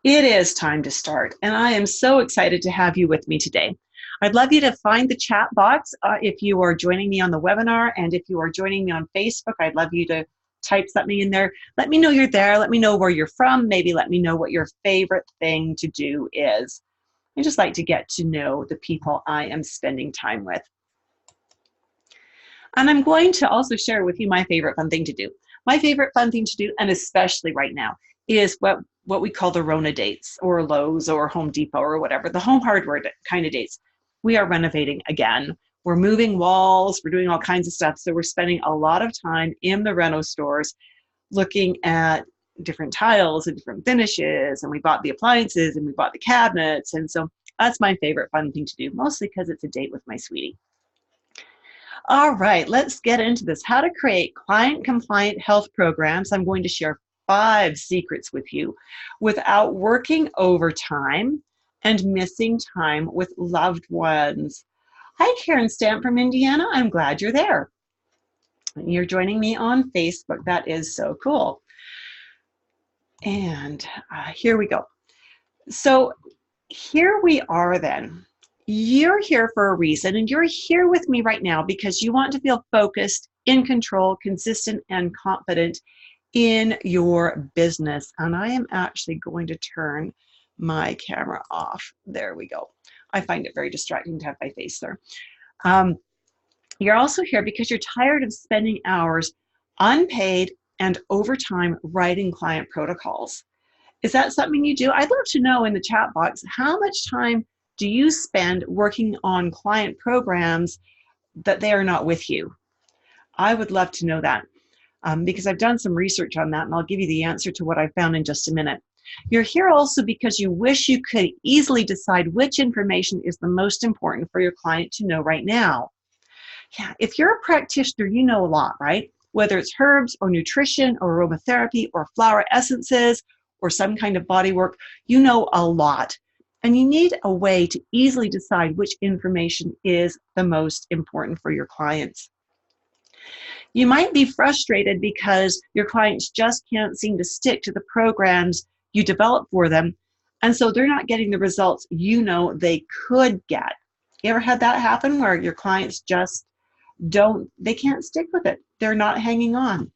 It is time to start, and I am so excited to have you with me today. I'd love you to find the chat box if you are joining me on the webinar, and if you are joining me on Facebook, I'd love you to type something in there. Let me know you're there. Let me know where you're from. Maybe let me know what your favorite thing to do is. I just like to get to know the people I am spending time with. And I'm going to also share with you my favorite fun thing to do. My favorite fun thing to do, and especially right now, is what we call the Rona dates, or Lowe's or Home Depot or whatever, the home hardware kind of dates. We are renovating again. We're moving walls, we're doing all kinds of stuff. So we're spending a lot of time in the reno stores looking at different tiles and different finishes, and we bought the appliances and we bought the cabinets. And so that's my favorite fun thing to do, mostly because it's a date with my sweetie. All right, let's get into this. How to create client-compliant health programs. I'm going to share 5 secrets with you without working overtime and missing time with loved ones. Hi, Karen Stamp from Indiana. I'm glad you're there. You're joining me on Facebook. That is so cool. And here we go. So here we are then. You're here for a reason, and you're here with me right now because you want to feel focused, in control, consistent, and confident in your business. And I am actually going to turn my camera off. There we go. I find it very distracting to have my face there. You're also here because you're tired of spending hours unpaid and overtime writing client protocols. Is that something you do? I'd love to know in the chat box, how much time do you spend working on client programs that they are not with you? I would love to know that because I've done some research on that, and I'll give you the answer to what I found in just a minute. You're here also because you wish you could easily decide which information is the most important for your client to know right now. Yeah, if you're a practitioner, you know a lot, right? Whether it's herbs or nutrition or aromatherapy or flower essences or some kind of body work, you know a lot. And you need a way to easily decide which information is the most important for your clients. You might be frustrated because your clients just can't seem to stick to the programs you develop for them, and so they're not getting the results you know they could get. You ever had that happen where your clients just they can't stick with it? They're not hanging on.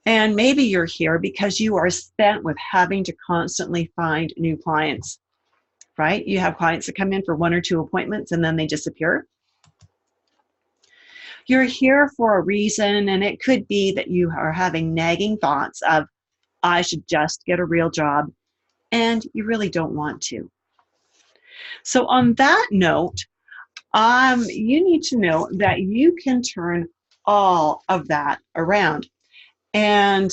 And maybe you're here because you are spent with having to constantly find new clients, right? You have clients that come in for 1 or 2 appointments and then they disappear. You're here for a reason, and it could be that you are having nagging thoughts of, I should just get a real job, and you really don't want to. So on that note, you need to know that you can turn all of that around. And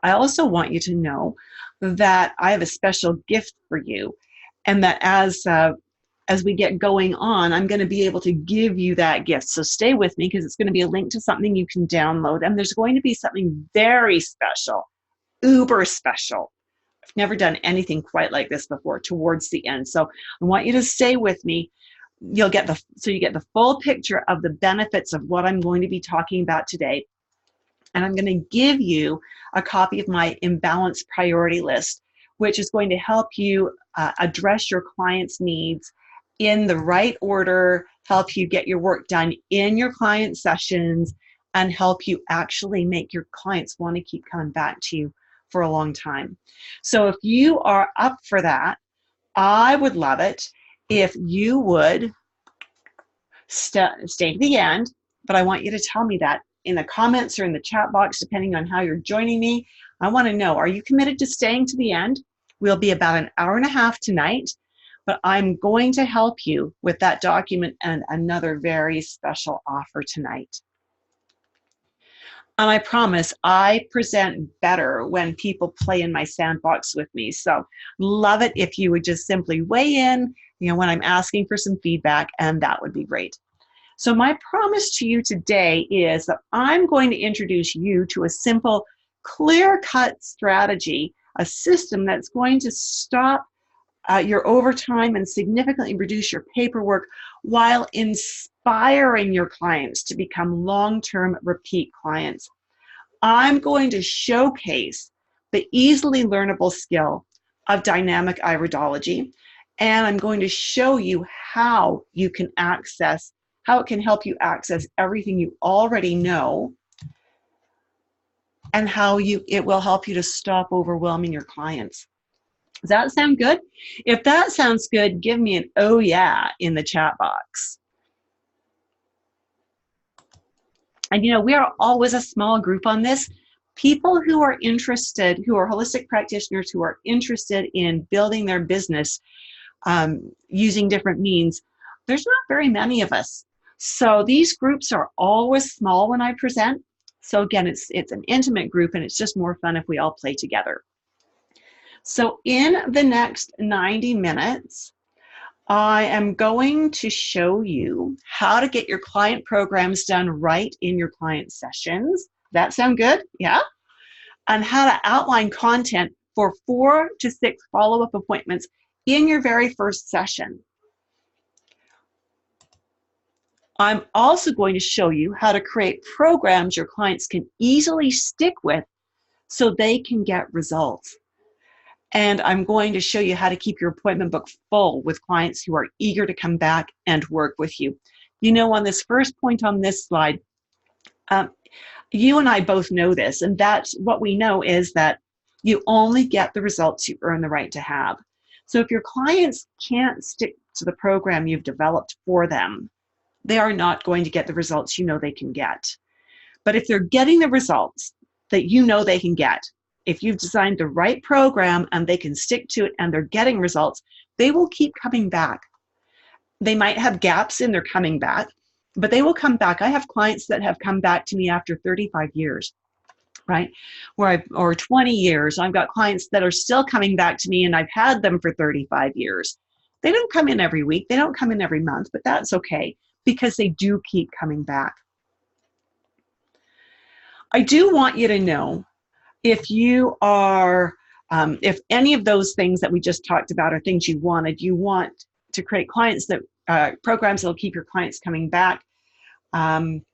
I also want you to know that I have a special gift for you, and that as we get going on, I'm going to be able to give you that gift. So stay with me because it's going to be a link to something you can download, and there's going to be something very special, uber special. I've never done anything quite like this before towards the end. So I want you to stay with me. You get the full picture of the benefits of what I'm going to be talking about today. And I'm going to give you a copy of my imbalance priority list, which is going to help you address your clients' needs in the right order, help you get your work done in your client sessions, and help you actually make your clients want to keep coming back to you for a long time. So if you are up for that, I would love it if you would stay to the end, but I want you to tell me that in the comments or in the chat box, depending on how you're joining me. I want to know, are you committed to staying to the end? We'll be about an hour and a half tonight, but I'm going to help you with that document and another very special offer tonight. And I promise I present better when people play in my sandbox with me. So love it if you would just simply weigh in, when I'm asking for some feedback, and that would be great. So my promise to you today is that I'm going to introduce you to a simple, clear-cut strategy, a system that's going to stop your overtime and significantly reduce your paperwork while inspiring your clients to become long-term repeat clients. I'm going to showcase the easily learnable skill of dynamic iridology. And I'm going to show you how you can access, how it can help you access everything you already know, and how it will help you to stop overwhelming your clients. Does that sound good? If that sounds good, give me an oh yeah in the chat box. And you know, we are always a small group on this. People who are interested, who are holistic practitioners, who are interested in building their business using different means, there's not very many of us. So these groups are always small when I present. So again, it's an intimate group, and it's just more fun if we all play together. So in the next 90 minutes, I am going to show you how to get your client programs done right in your client sessions. That sound good? Yeah? And how to outline content for 4 to 6 follow-up appointments in your very first session. I'm also going to show you how to create programs your clients can easily stick with so they can get results. And I'm going to show you how to keep your appointment book full with clients who are eager to come back and work with you. You know, on this first point on this slide, you and I both know this, and that's what we know is that you only get the results you earn the right to have. So if your clients can't stick to the program you've developed for them, they are not going to get the results you know they can get. But if they're getting the results that you know they can get, if you've designed the right program and they can stick to it and they're getting results, they will keep coming back. They might have gaps in their coming back, but they will come back. I have clients that have come back to me after 35 years, right? Or 20 years. I've got clients that are still coming back to me, and I've had them for 35 years. They don't come in every week. They don't come in every month, but that's okay because they do keep coming back. I do want you to know, if you are, if any of those things that we just talked about are things you want to create clients that, programs that will keep your clients coming back. And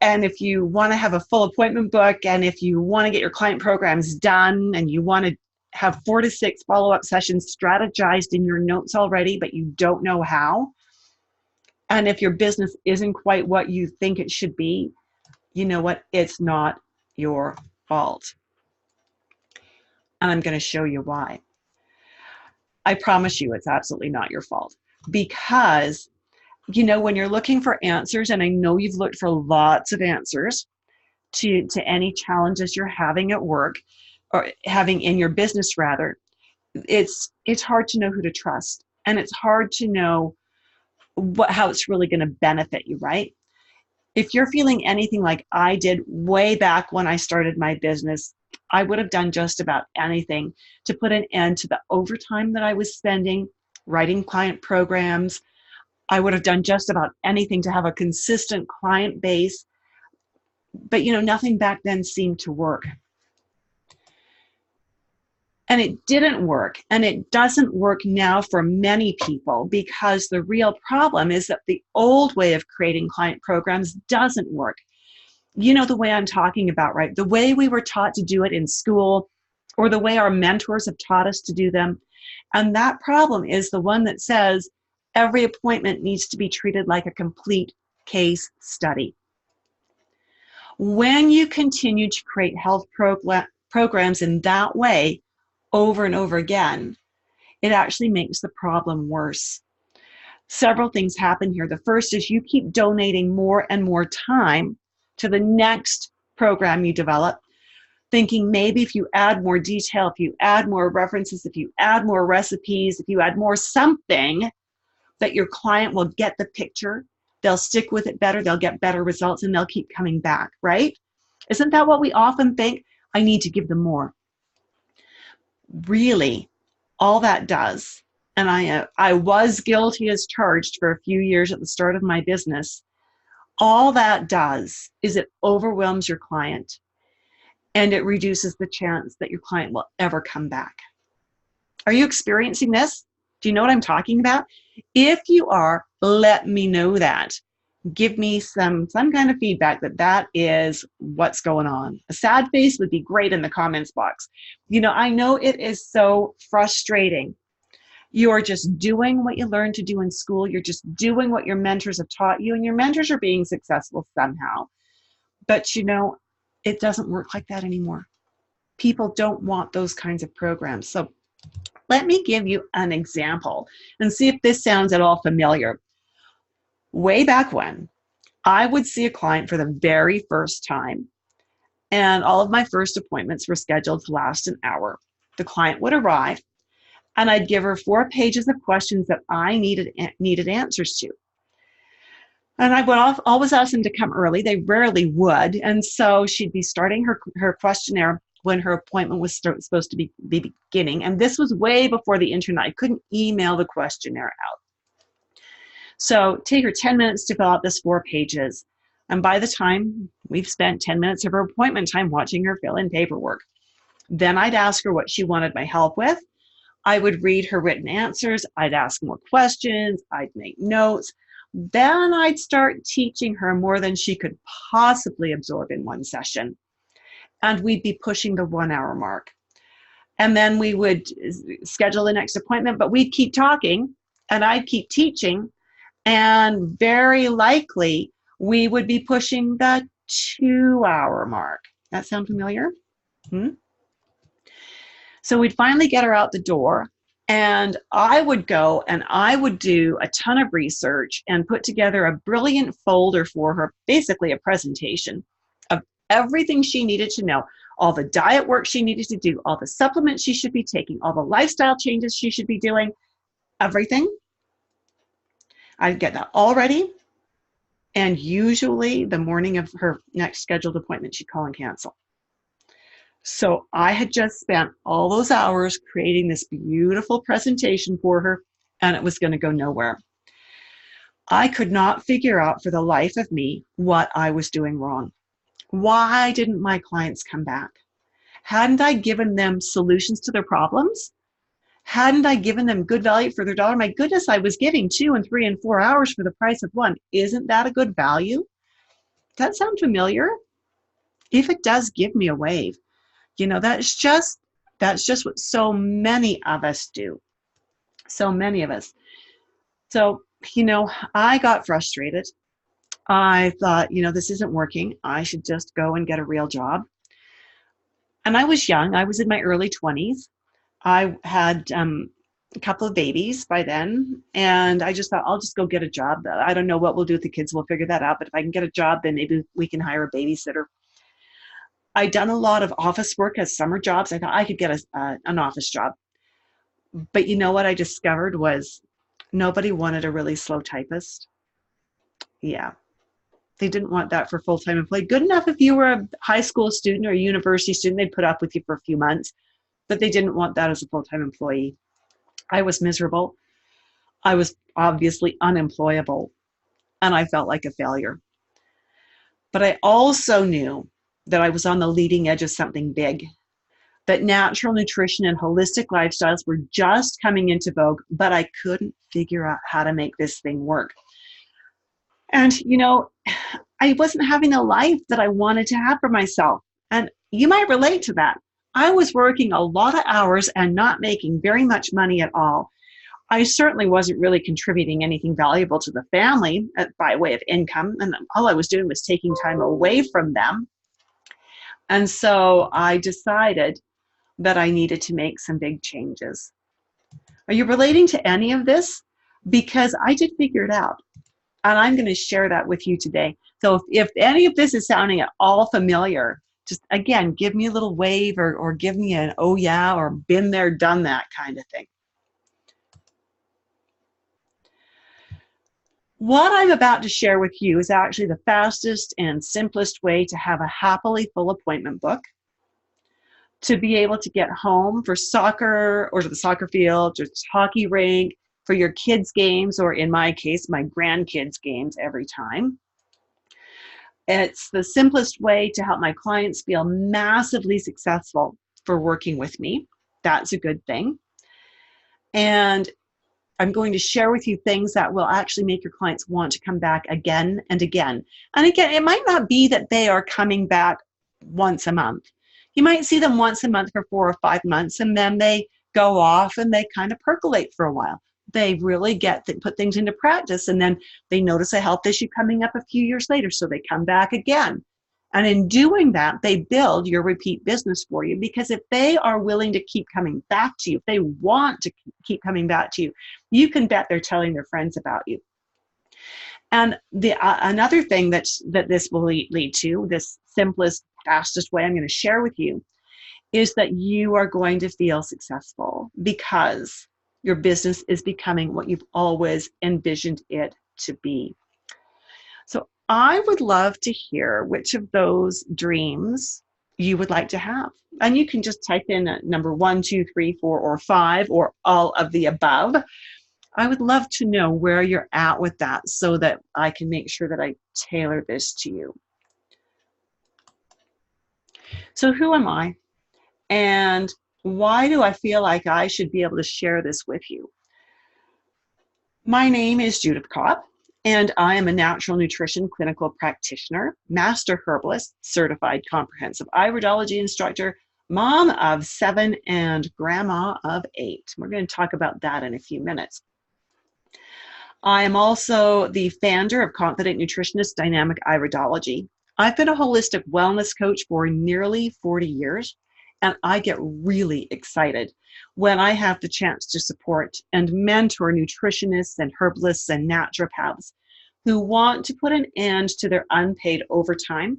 if you want to have a full appointment book, and if you want to get your client programs done, and you want to have 4 to 6 follow-up sessions strategized in your notes already, but you don't know how, and if your business isn't quite what you think it should be, you know what? It's not your fault. And I'm going to show you why. I promise you it's absolutely not your fault. Because, you know, when you're looking for answers, and I know you've looked for lots of answers to any challenges you're having at work, or having in your business rather, it's hard to know who to trust. And it's hard to know how it's really going to benefit you, right? If you're feeling anything like I did way back when I started my business, I would have done just about anything to put an end to the overtime that I was spending writing client programs. I would have done just about anything to have a consistent client base. But, you know, nothing back then seemed to work. And it didn't work, and it doesn't work now for many people, because the real problem is that the old way of creating client programs doesn't work. You know the way I'm talking about, right? The way we were taught to do it in school, or the way our mentors have taught us to do them. And that problem is the one that says every appointment needs to be treated like a complete case study. When you continue to create health programs in that way, over and over again, it actually makes the problem worse. Several things happen here. The first is you keep donating more and more time to the next program you develop, thinking maybe if you add more detail, if you add more references, if you add more recipes, if you add more something, that your client will get the picture, they'll stick with it better, they'll get better results, and they'll keep coming back, right? Isn't that what we often think? I need to give them more. Really, all that does, and I was guilty as charged for a few years at the start of my business, all that does is it overwhelms your client, and it reduces the chance that your client will ever come back. Are you experiencing this? Do you know what I'm talking about? If you are, let me know that. give me some kind of feedback that that is what's going on. A sad face would be great in the comments box. I know it is so frustrating. You are just doing what you learned to do in school. You're just doing what your mentors have taught you, and your mentors are being successful somehow. But it doesn't work like that anymore. People don't want those kinds of programs. So let me give you an example and see if this sounds at all familiar. Way back when, I would see a client for the very first time, and all of my first appointments were scheduled to last an hour. The client would arrive, and I'd give her 4 pages of questions that I needed answers to. And I would always ask them to come early. They rarely would. And so she'd be starting her questionnaire when her appointment was supposed to be beginning. And this was way before the internet. I couldn't email the questionnaire out. So take her 10 minutes to fill out this 4 pages. And by the time we've spent 10 minutes of her appointment time watching her fill in paperwork, then I'd ask her what she wanted my help with. I would read her written answers. I'd ask more questions. I'd make notes. Then I'd start teaching her more than she could possibly absorb in one session. And we'd be pushing the 1 hour mark. And then we would schedule the next appointment, but we'd keep talking and I'd keep teaching. And very likely we would be pushing the 2 hour mark. That sound familiar? So we'd finally get her out the door. And I would go and I would do a ton of research and put together a brilliant folder for her, basically a presentation of everything she needed to know, all the diet work she needed to do, all the supplements she should be taking, all the lifestyle changes she should be doing, everything. I'd get that all ready. And usually the morning of her next scheduled appointment, she'd call and cancel. So I had just spent all those hours creating this beautiful presentation for her, and it was going to go nowhere. I could not figure out for the life of me what I was doing wrong. Why didn't my clients come back? Hadn't I given them solutions to their problems? Hadn't I given them good value for their dollar? My goodness, I was giving 2 and 3 and 4 hours for the price of 1. Isn't that a good value? Does that sound familiar? If it does, give me a wave. That's just what so many of us do. So many of us. So, I got frustrated. I thought, this isn't working. I should just go and get a real job. And I was young. I was in my early 20s. I had a couple of babies by then. And I just thought, I'll just go get a job. I don't know what we'll do with the kids. We'll figure that out. But if I can get a job, then maybe we can hire a babysitter. I'd done a lot of office work as summer jobs. I thought I could get an office job. But what I discovered was nobody wanted a really slow typist. Yeah, they didn't want that for full-time employee. Good enough if you were a high school student or a university student, they'd put up with you for a few months, but they didn't want that as a full-time employee. I was miserable. I was obviously unemployable, and I felt like a failure. But I also knew that I was on the leading edge of something big, that natural nutrition and holistic lifestyles were just coming into vogue, but I couldn't figure out how to make this thing work. And, I wasn't having the life that I wanted to have for myself. And you might relate to that. I was working a lot of hours and not making very much money at all. I certainly wasn't really contributing anything valuable to the family by way of income. And all I was doing was taking time away from them. And so I decided that I needed to make some big changes. Are you relating to any of this? Because I did figure it out. And I'm going to share that with you today. So if any of this is sounding at all familiar, just again, give me a little wave or give me an oh yeah, or been there, done that kind of thing. What I'm about to share with you is actually the fastest and simplest way to have a happily full appointment book, to be able to get home for soccer or to the soccer field or hockey rink, for your kids' games, or in my case, my grandkids' games every time. It's the simplest way to help my clients feel massively successful for working with me. That's a good thing. And I'm going to share with you things that will actually make your clients want to come back again and again. And again, it might not be that they are coming back once a month. You might see them once a month for 4 or 5 months, and then they go off and they kind of percolate for a while. They really put things into practice, and then they notice a health issue coming up a few years later, so they come back again. And in doing that, they build your repeat business for you, because if they are willing to keep coming back to you, if they want to keep coming back to you, you can bet they're telling their friends about you. And another thing that this will lead to, this simplest, fastest way I'm going to share with you, is that you are going to feel successful because your business is becoming what you've always envisioned it to be. So I would love to hear which of those dreams you would like to have. And you can just type in number 1, 2, 3, 4, or 5, or all of the above. I would love to know where you're at with that so that I can make sure that I tailor this to you. So who am I? And why do I feel like I should be able to share this with you? My name is Judith Cobb, and I am a natural nutrition clinical practitioner, master herbalist, certified comprehensive iridology instructor, mom of 7, and grandma of 8. We're going to talk about that in a few minutes. I am also the founder of Confident Nutritionist Dynamic Iridology. I've been a holistic wellness coach for nearly 40 years, and I get really excited when I have the chance to support and mentor nutritionists and herbalists and naturopaths who want to put an end to their unpaid overtime,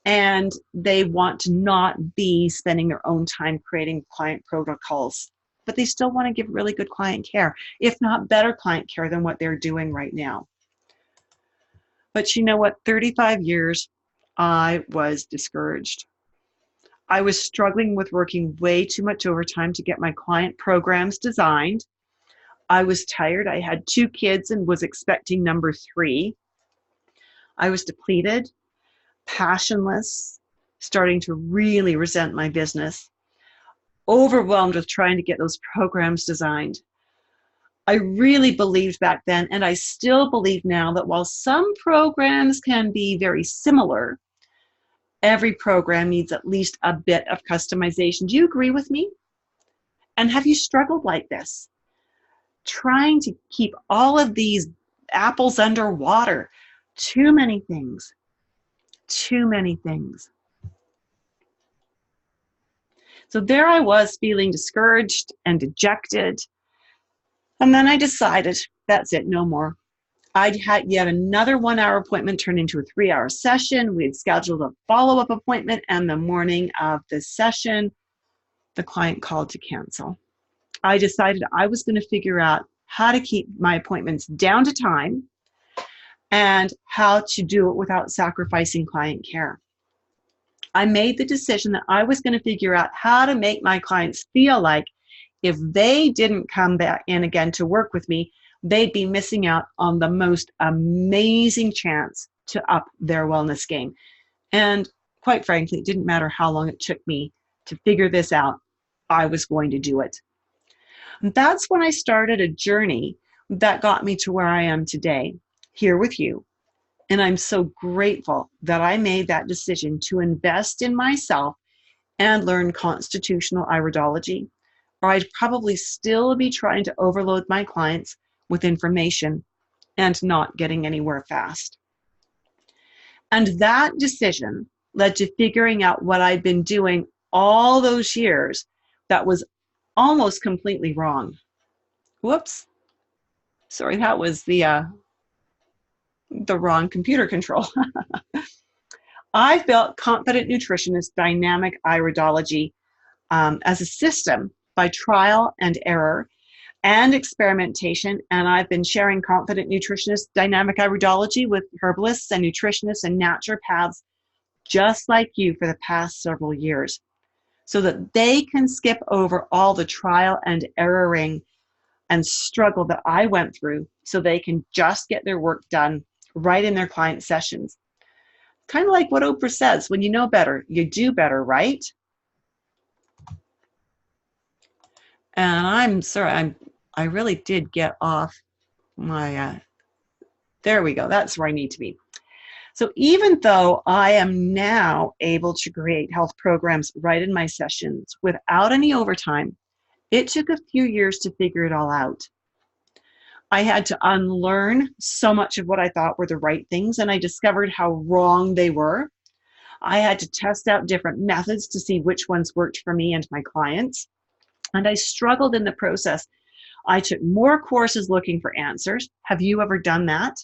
and they want to not be spending their own time creating client protocols, but they still want to give really good client care, if not better client care than what they're doing right now. But you know what? 35 years, I was discouraged. I was struggling with working way too much overtime to get my client programs designed. I was tired. I had 2 kids and was expecting number 3. I was depleted, passionless, starting to really resent my business, overwhelmed with trying to get those programs designed. I really believed back then, and I still believe now, that while some programs can be very similar, every program needs at least a bit of customization. Do you agree with me? And have you struggled like this? Trying to keep all of these apples under water. Too many things. Too many things. So there I was, feeling discouraged and dejected. And then I decided, that's it, no more. I'd had yet another 1-hour appointment turn into a 3-hour session. We had scheduled a follow-up appointment, and the morning of the session, the client called to cancel. I decided I was going to figure out how to keep my appointments down to time and how to do it without sacrificing client care. I made the decision that I was going to figure out how to make my clients feel like if they didn't come back in again to work with me, they'd be missing out on the most amazing chance to up their wellness game. And quite frankly, it didn't matter how long it took me to figure this out, I was going to do it. And that's when I started a journey that got me to where I am today, here with you. And I'm so grateful that I made that decision to invest in myself and learn constitutional iridology, or I'd probably still be trying to overload my clients with information and not getting anywhere fast. And that decision led to figuring out what I'd been doing all those years that was almost completely wrong. Whoops. Sorry, that was the wrong computer control. I built Confident Nutritionist Dynamic Iridology as a system by trial and error and experimentation, and I've been sharing Confident Nutritionist Dynamic Iridology with herbalists and nutritionists and naturopaths just like you for the past several years, so that they can skip over all the trial and erroring and struggle that I went through, so they can just get their work done right in their client sessions. Kind of like what Oprah says, when you know better, you do better, right? And I'm sorry, I really did get off my, there we go. That's where I need to be. So even though I am now able to create health programs right in my sessions without any overtime, it took a few years to figure it all out. I had to unlearn so much of what I thought were the right things, and I discovered how wrong they were. I had to test out different methods to see which ones worked for me and my clients, and I struggled in the process. I took more courses looking for answers. Have you ever done that?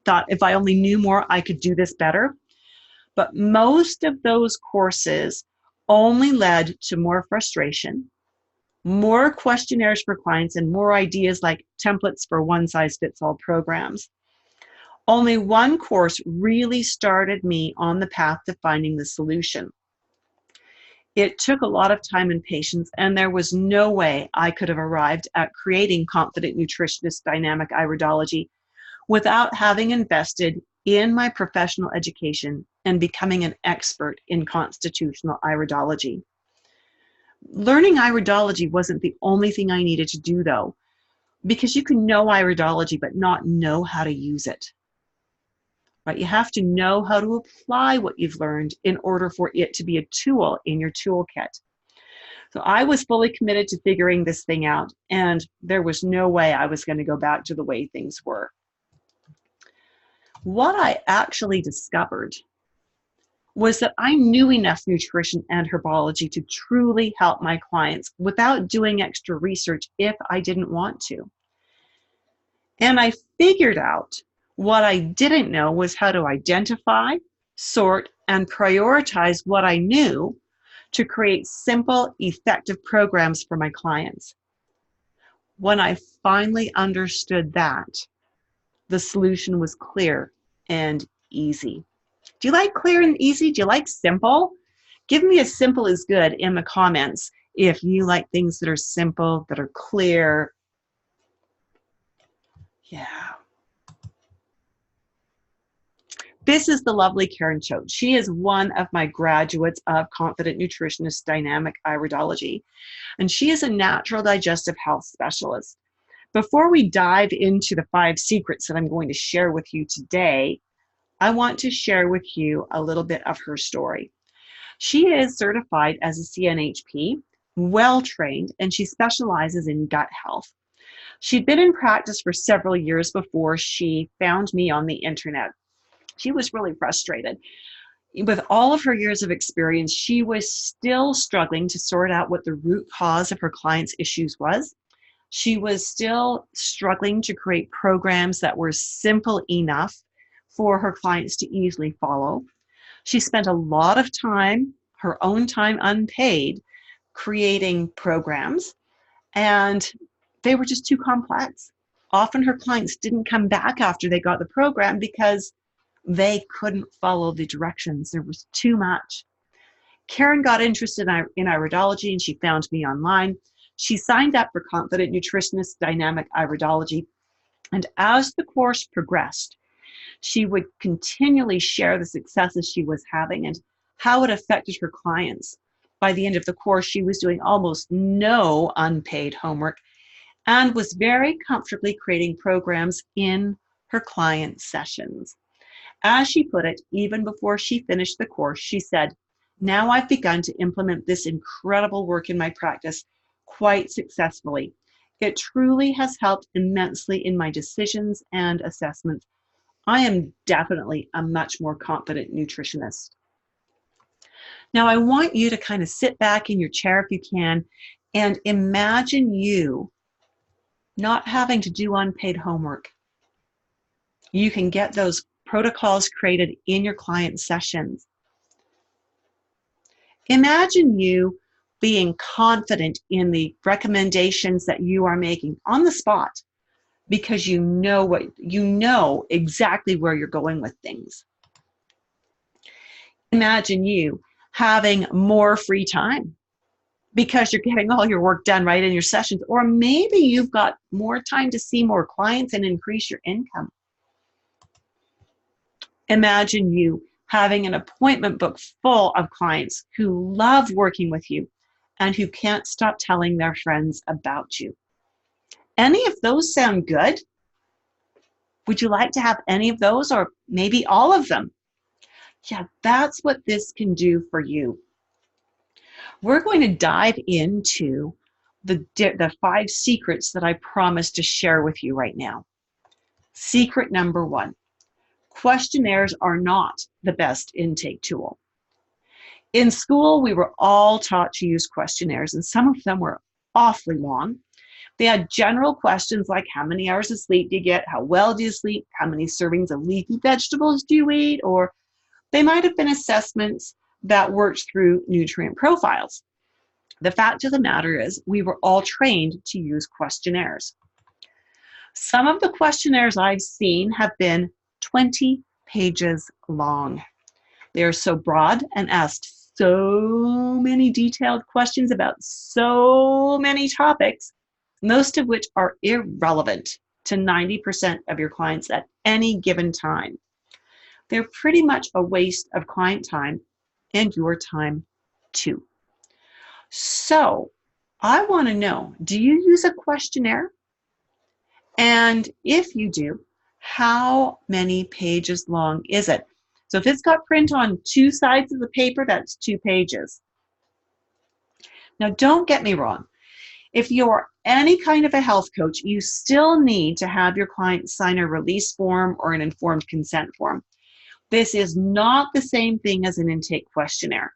Thought if I only knew more, I could do this better. But most of those courses only led to more frustration, more questionnaires for clients, and more ideas like templates for one-size-fits-all programs. Only one course really started me on the path to finding the solution. It took a lot of time and patience, and there was no way I could have arrived at creating Confident Nutritionist Dynamic Iridology without having invested in my professional education and becoming an expert in constitutional iridology. Learning iridology wasn't the only thing I needed to do, though, because you can know iridology but not know how to use it. Right? You have to know how to apply what you've learned in order for it to be a tool in your toolkit. So I was fully committed to figuring this thing out, and there was no way I was going to go back to the way things were. What I actually discovered was that I knew enough nutrition and herbology to truly help my clients without doing extra research if I didn't want to. And I figured out what I didn't know was how to identify, sort, and prioritize what I knew to create simple, effective programs for my clients. When I finally understood that, the solution was clear and easy. Do you like clear and easy? Do you like simple? Give me a simple is good in the comments if you like things that are simple, that are clear. Yeah. This is the lovely Karen Choate. She is one of my graduates of Confident Nutritionist Dynamic Iridology, and she is a natural digestive health specialist. Before we dive into the 5 secrets that I'm going to share with you today, I want to share with you a little bit of her story. She is certified as a CNHP, well-trained, and she specializes in gut health. She'd been in practice for several years before she found me on the internet. She was really frustrated. With all of her years of experience, she was still struggling to sort out what the root cause of her clients' issues was. She was still struggling to create programs that were simple enough for her clients to easily follow. She spent a lot of time, her own time unpaid, creating programs, and they were just too complex. Often her clients didn't come back after they got the program because they couldn't follow the directions. There was too much. Karen got interested in iridology, and she found me online. She signed up for Confident Nutritionist Dynamic Iridology, and as the course progressed, she would continually share the successes she was having and how it affected her clients. By the end of the course, she was doing almost no unpaid homework and was very comfortably creating programs in her client sessions. As she put it, even before she finished the course, she said, "Now I've begun to implement this incredible work in my practice quite successfully. It truly has helped immensely in my decisions and assessments. I am definitely a much more confident nutritionist." Now, I want you to kind of sit back in your chair if you can and imagine you not having to do unpaid homework. You can get those protocols created in your client sessions. Imagine you being confident in the recommendations that you are making on the spot because you know exactly where you're going with things. Imagine you having more free time because you're getting all your work done right in your sessions, or maybe you've got more time to see more clients and increase your income. Imagine you having an appointment book full of clients who love working with you and who can't stop telling their friends about you. Any of those sound good? Would you like to have any of those, or maybe all of them? Yeah, that's what this can do for you. We're going to dive into the 5 secrets that I promised to share with you right now. Secret number 1, questionnaires are not the best intake tool. In school, we were all taught to use questionnaires, and some of them were awfully long. They had general questions like how many hours of sleep do you get, how well do you sleep, how many servings of leafy vegetables do you eat, or they might have been assessments that worked through nutrient profiles. The fact of the matter is we were all trained to use questionnaires. Some of the questionnaires I've seen have been 20 pages long. They are so broad and ask so many detailed questions about so many topics, most of which are irrelevant to 90% of your clients at any given time. They're pretty much a waste of client time and your time too. So I want to know, do you use a questionnaire? And if you do, how many pages long is it? So if it's got print on 2 sides of the paper, that's 2 pages. Now, don't get me wrong. If you're any kind of a health coach, you still need to have your client sign a release form or an informed consent form. This is not the same thing as an intake questionnaire.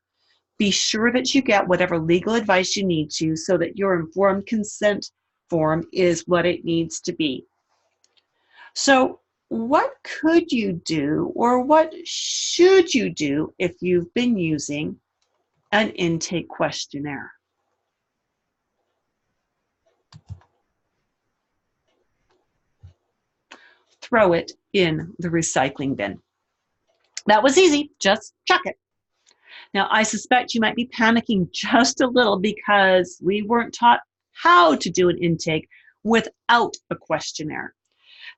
Be sure that you get whatever legal advice you need to so that your informed consent form is what it needs to be. So what could you do, or what should you do if you've been using an intake questionnaire? Throw it in the recycling bin. That was easy, just chuck it. Now, I suspect you might be panicking just a little because we weren't taught how to do an intake without a questionnaire.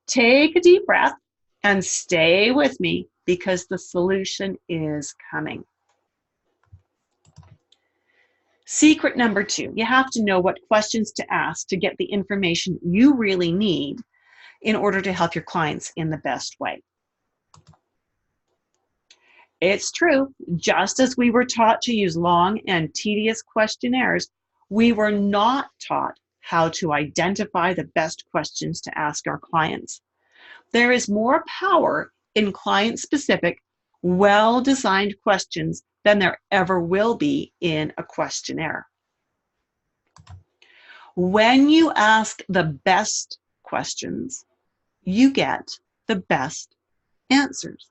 Take a deep breath and stay with me because the solution is coming. Secret number 2, you have to know what questions to ask to get the information you really need in order to help your clients in the best way. It's true, just as we were taught to use long and tedious questionnaires, we were not taught how to identify the best questions to ask our clients. There is more power in client-specific, well-designed questions than there ever will be in a questionnaire. When you ask the best questions, you get the best answers.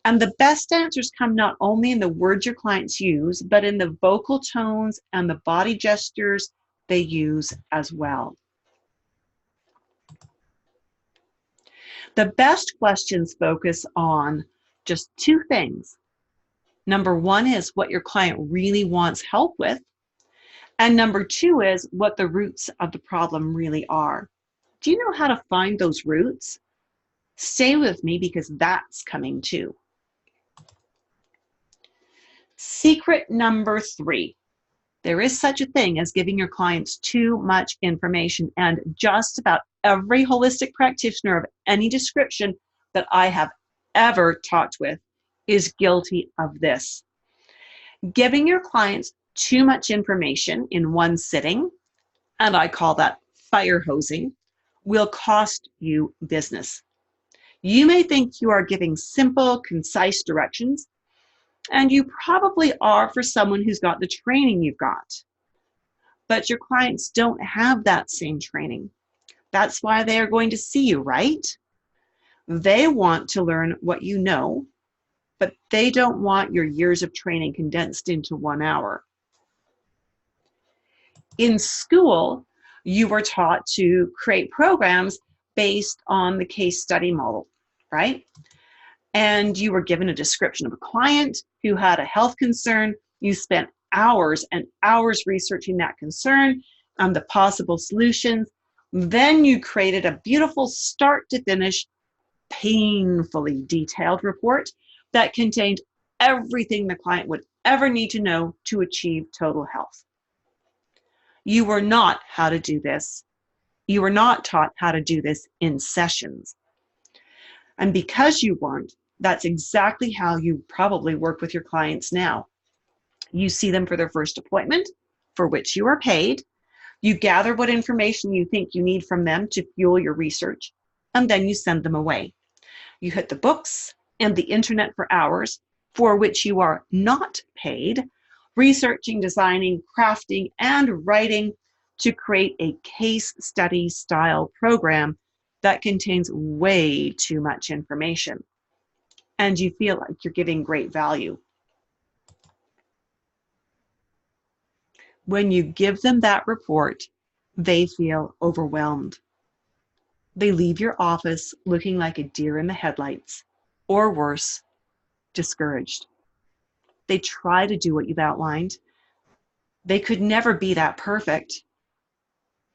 And the best answers come not only in the words your clients use, but in the vocal tones and the body gestures they use as well. The best questions focus on just 2 things. Number 1 is what your client really wants help with. And number 2 is what the roots of the problem really are. Do you know how to find those roots? Stay with me because that's coming too. Secret number 3. There is such a thing as giving your clients too much information, and just about every holistic practitioner of any description that I have ever talked with is guilty of this. Giving your clients too much information in one sitting, and I call that fire hosing, will cost you business. You may think you are giving simple, concise directions, and you probably are for someone who's got the training you've got. But your clients don't have that same training. That's why they are going to see you, right? They want to learn what you know, but they don't want your years of training condensed into 1 hour. In school, you were taught to create programs based on the case study model, right? And you were given a description of a client who had a health concern. You spent hours and hours researching that concern and the possible solutions. Then you created a beautiful start to finish, painfully detailed report that contained everything the client would ever need to know to achieve total health. You were not how to do this. You were not taught how to do this in sessions. And because you weren't, that's exactly how you probably work with your clients now. You see them for their first appointment, for which you are paid. You gather what information you think you need from them to fuel your research, and then you send them away. You hit the books and the internet for hours, for which you are not paid, researching, designing, crafting, and writing to create a case study style program that contains way too much information. And you feel like you're giving great value. When you give them that report, they feel overwhelmed. They leave your office looking like a deer in the headlights, or worse, discouraged. They try to do what you've outlined. They could never be that perfect.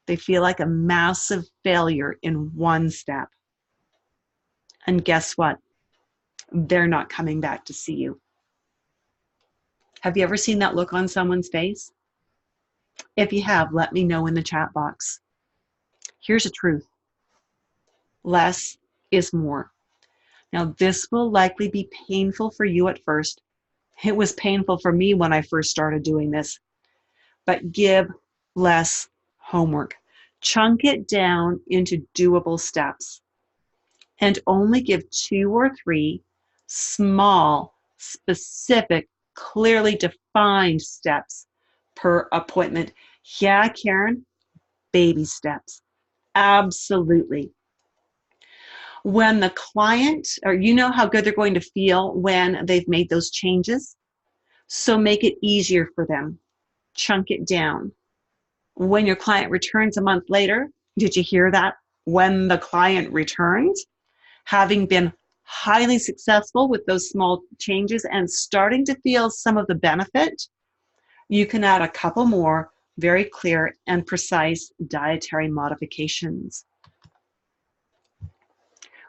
They feel like a massive failure in one step. And guess what? They're not coming back to see you. Have you ever seen that look on someone's face? If you have, let me know in the chat box. Here's the truth. Less is more. Now, this will likely be painful for you at first. It was painful for me when I first started doing this. But give less homework. Chunk it down into doable steps. And only give 2 or 3 small, specific, clearly defined steps per appointment. Yeah, Karen, baby steps. Absolutely. When the client, or you know how good they're going to feel when they've made those changes, so make it easier for them. Chunk it down. When your client returns a month later, did you hear that? When the client returns, having been highly successful with those small changes and starting to feel some of the benefit, you can add a couple more very clear and precise dietary modifications.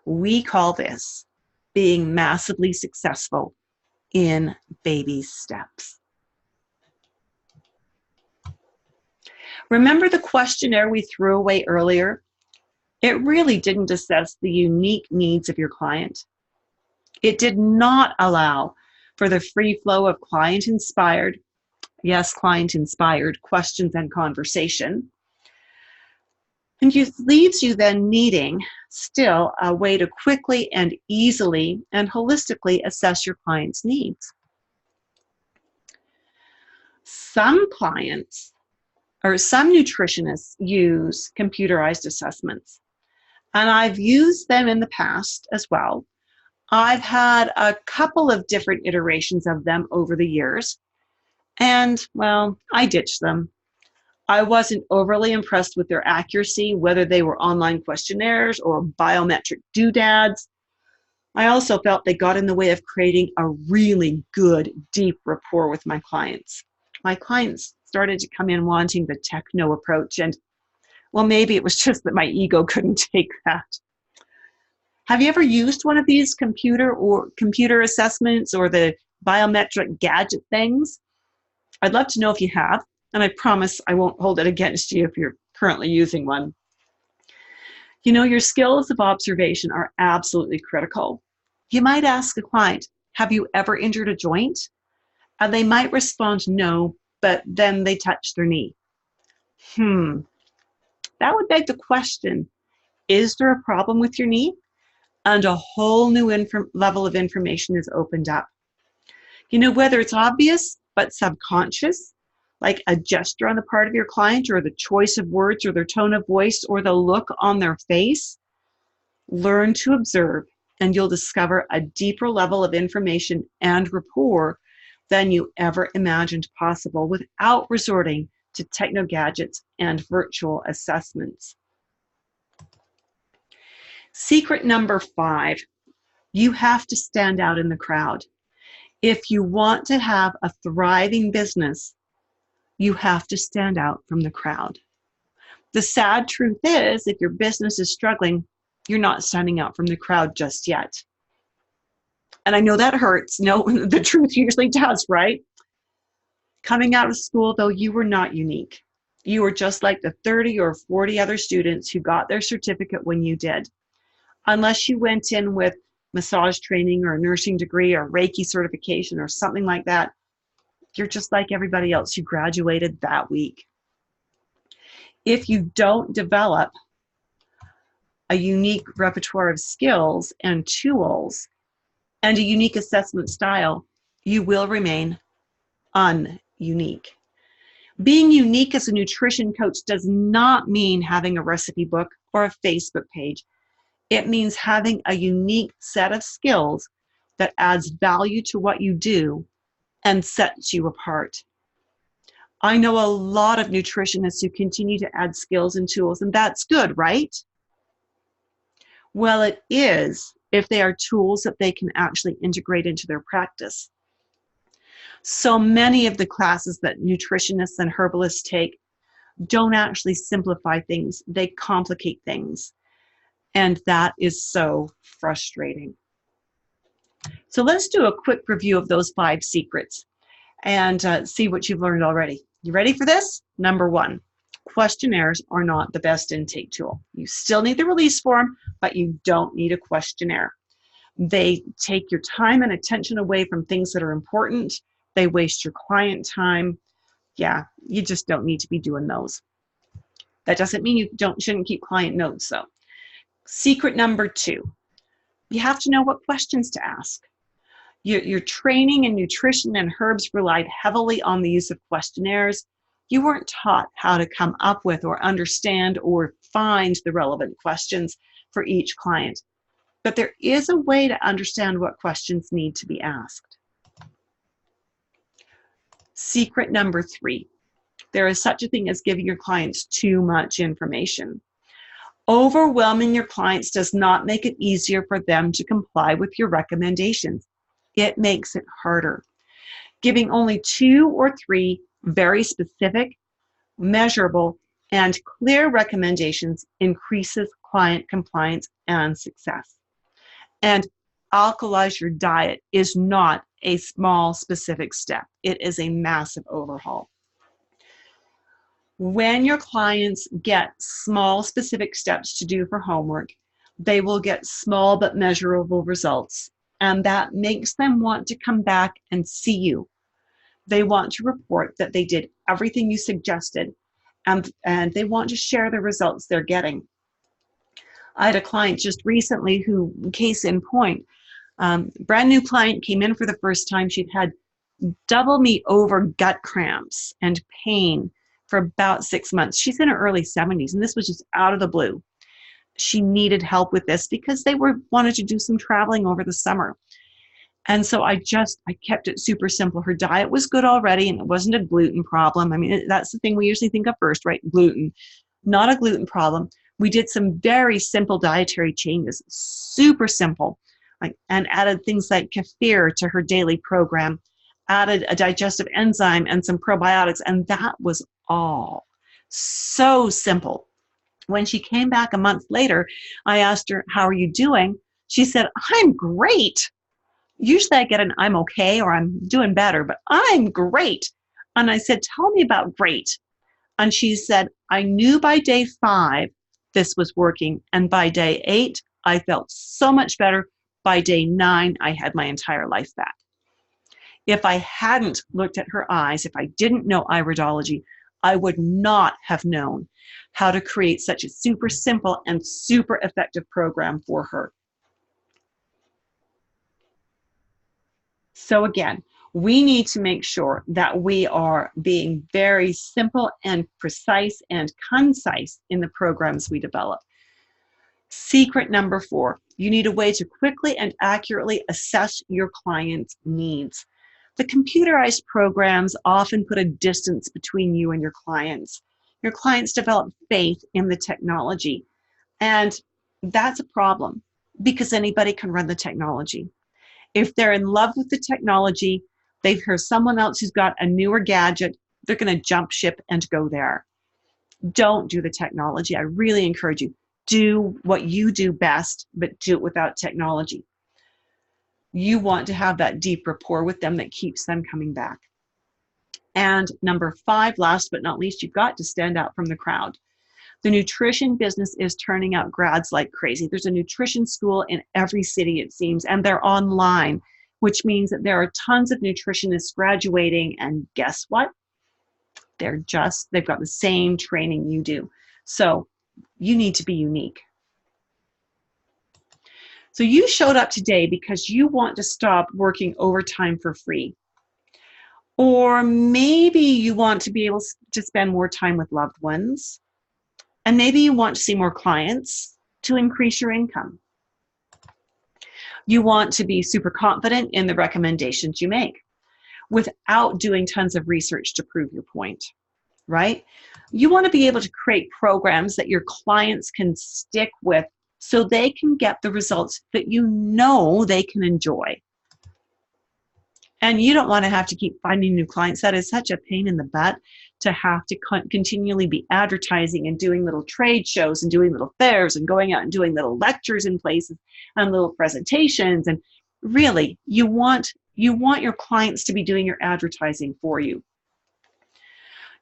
We call this being massively successful in baby steps. Remember the questionnaire we threw away earlier? It really didn't assess the unique needs of your client. It did not allow for the free flow of client-inspired, yes, client-inspired questions and conversation. And it leaves you then needing still a way to quickly and easily and holistically assess your client's needs. Some clients or some nutritionists use computerized assessments, and I've used them in the past as well. I've had a couple of different iterations of them over the years, and well, I ditched them. I wasn't overly impressed with their accuracy, whether they were online questionnaires or biometric doodads. I also felt they got in the way of creating a really good, deep rapport with my clients. My clients started to come in wanting the techno approach, and well, maybe it was just that my ego couldn't take that. Have you ever used one of these computer assessments or the biometric gadget things? I'd love to know if you have, and I promise I won't hold it against you if you're currently using one. You know, your skills of observation are absolutely critical. You might ask a client, have you ever injured a joint? And they might respond no, but then they touch their knee. That would beg the question, is there a problem with your knee? And a whole new level of information is opened up. You know, whether it's obvious but subconscious, like a gesture on the part of your client or the choice of words or their tone of voice or the look on their face, learn to observe and you'll discover a deeper level of information and rapport than you ever imagined possible without resorting to techno gadgets and virtual assessments. Secret number 5, you have to stand out in the crowd. If you want to have a thriving business, you have to stand out from the crowd. The sad truth is, if your business is struggling, you're not standing out from the crowd just yet. And I know that hurts. No, the truth usually does, right? Coming out of school, though, you were not unique. You were just like the 30 or 40 other students who got their certificate when you did. Unless you went in with massage training or a nursing degree or Reiki certification or something like that, you're just like everybody else who graduated that week. If you don't develop a unique repertoire of skills and tools and a unique assessment style, you will remain ununique. Being unique as a nutrition coach does not mean having a recipe book or a Facebook page. It means having a unique set of skills that adds value to what you do and sets you apart. I know a lot of nutritionists who continue to add skills and tools, and that's good, right? Well, it is if they are tools that they can actually integrate into their practice. So many of the classes that nutritionists and herbalists take don't actually simplify things, they complicate things. And that is so frustrating. So let's do a quick review of those 5 secrets and see what you've learned already. You ready for this? Number 1, questionnaires are not the best intake tool. You still need the release form, but you don't need a questionnaire. They take your time and attention away from things that are important. They waste your client time. Yeah, you just don't need to be doing those. That doesn't mean you shouldn't keep client notes though. Secret number 2, you have to know what questions to ask. Your training in nutrition and herbs relied heavily on the use of questionnaires. You weren't taught how to come up with or understand or find the relevant questions for each client. But there is a way to understand what questions need to be asked. Secret number 3, there is such a thing as giving your clients too much information. Overwhelming your clients does not make it easier for them to comply with your recommendations. It makes it harder. Giving only 2 or 3 very specific, measurable, and clear recommendations increases client compliance and success. And alkalize your diet is not a small specific step. It is a massive overhaul. When your clients get small specific steps to do for homework, they will get small but measurable results. And that makes them want to come back and see you. They want to report that they did everything you suggested, and they want to share the results they're getting. I had a client just recently who, case in point, brand new client came in for the first time. She'd had double me over gut cramps and pain for about 6 months. She's in her early 70s, and this was just out of the blue. She needed help with this because they wanted to do some traveling over the summer. And so I kept it super simple. Her diet was good already, and it wasn't a gluten problem. I mean, that's the thing we usually think of first, right? Gluten, not a gluten problem. We did some very simple dietary changes, super simple, and added things like kefir to her daily program, added a digestive enzyme and some probiotics, and that was all. So simple. When she came back a month later, I asked her, "How are you doing?" She said, "I'm great." Usually I get an "I'm okay" or "I'm doing better," but "I'm great." And I said, "Tell me about great." And she said, "I knew by day 5 this was working. And by day 8, I felt so much better. By day 9, I had my entire life back." If I hadn't looked at her eyes, if I didn't know iridology, I would not have known how to create such a super simple and super effective program for her. So again, we need to make sure that we are being very simple and precise and concise in the programs we develop. Secret number 4, you need a way to quickly and accurately assess your client's needs. The computerized programs often put a distance between you and your clients. Your clients develop faith in the technology, and that's a problem because anybody can run the technology. If they're in love with the technology, they've heard someone else who's got a newer gadget, they're going to jump ship and go there. Don't do the technology. I really encourage you. Do what you do best, but do it without technology. You want to have that deep rapport with them that keeps them coming back. And number 5, last but not least, you've got to stand out from the crowd. The nutrition business is turning out grads like crazy. There's a nutrition school in every city, it seems, and they're online, which means that there are tons of nutritionists graduating, and guess what? They've got the same training you do. So you need to be unique. So you showed up today because you want to stop working overtime for free. Or maybe you want to be able to spend more time with loved ones. And maybe you want to see more clients to increase your income. You want to be super confident in the recommendations you make without doing tons of research to prove your point, right? You want to be able to create programs that your clients can stick with so they can get the results that you know they can enjoy. And you don't want to have to keep finding new clients. That is such a pain in the butt to have to continually be advertising and doing little trade shows and doing little fairs and going out and doing little lectures in places and little presentations. And really, you want your clients to be doing your advertising for you.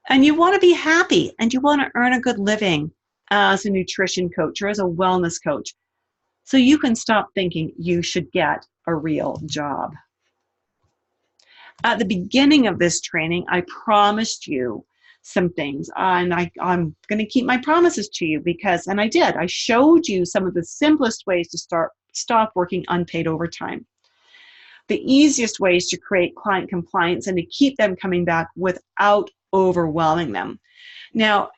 And you want to be happy and you want to earn a good living as a nutrition coach or as a wellness coach. So you can stop thinking you should get a real job. At the beginning of this training, I promised you some things, and I'm going to keep my promises to you and I did. I showed you some of the simplest ways to stop working unpaid overtime. The easiest ways to create client compliance and to keep them coming back without overwhelming them. Now,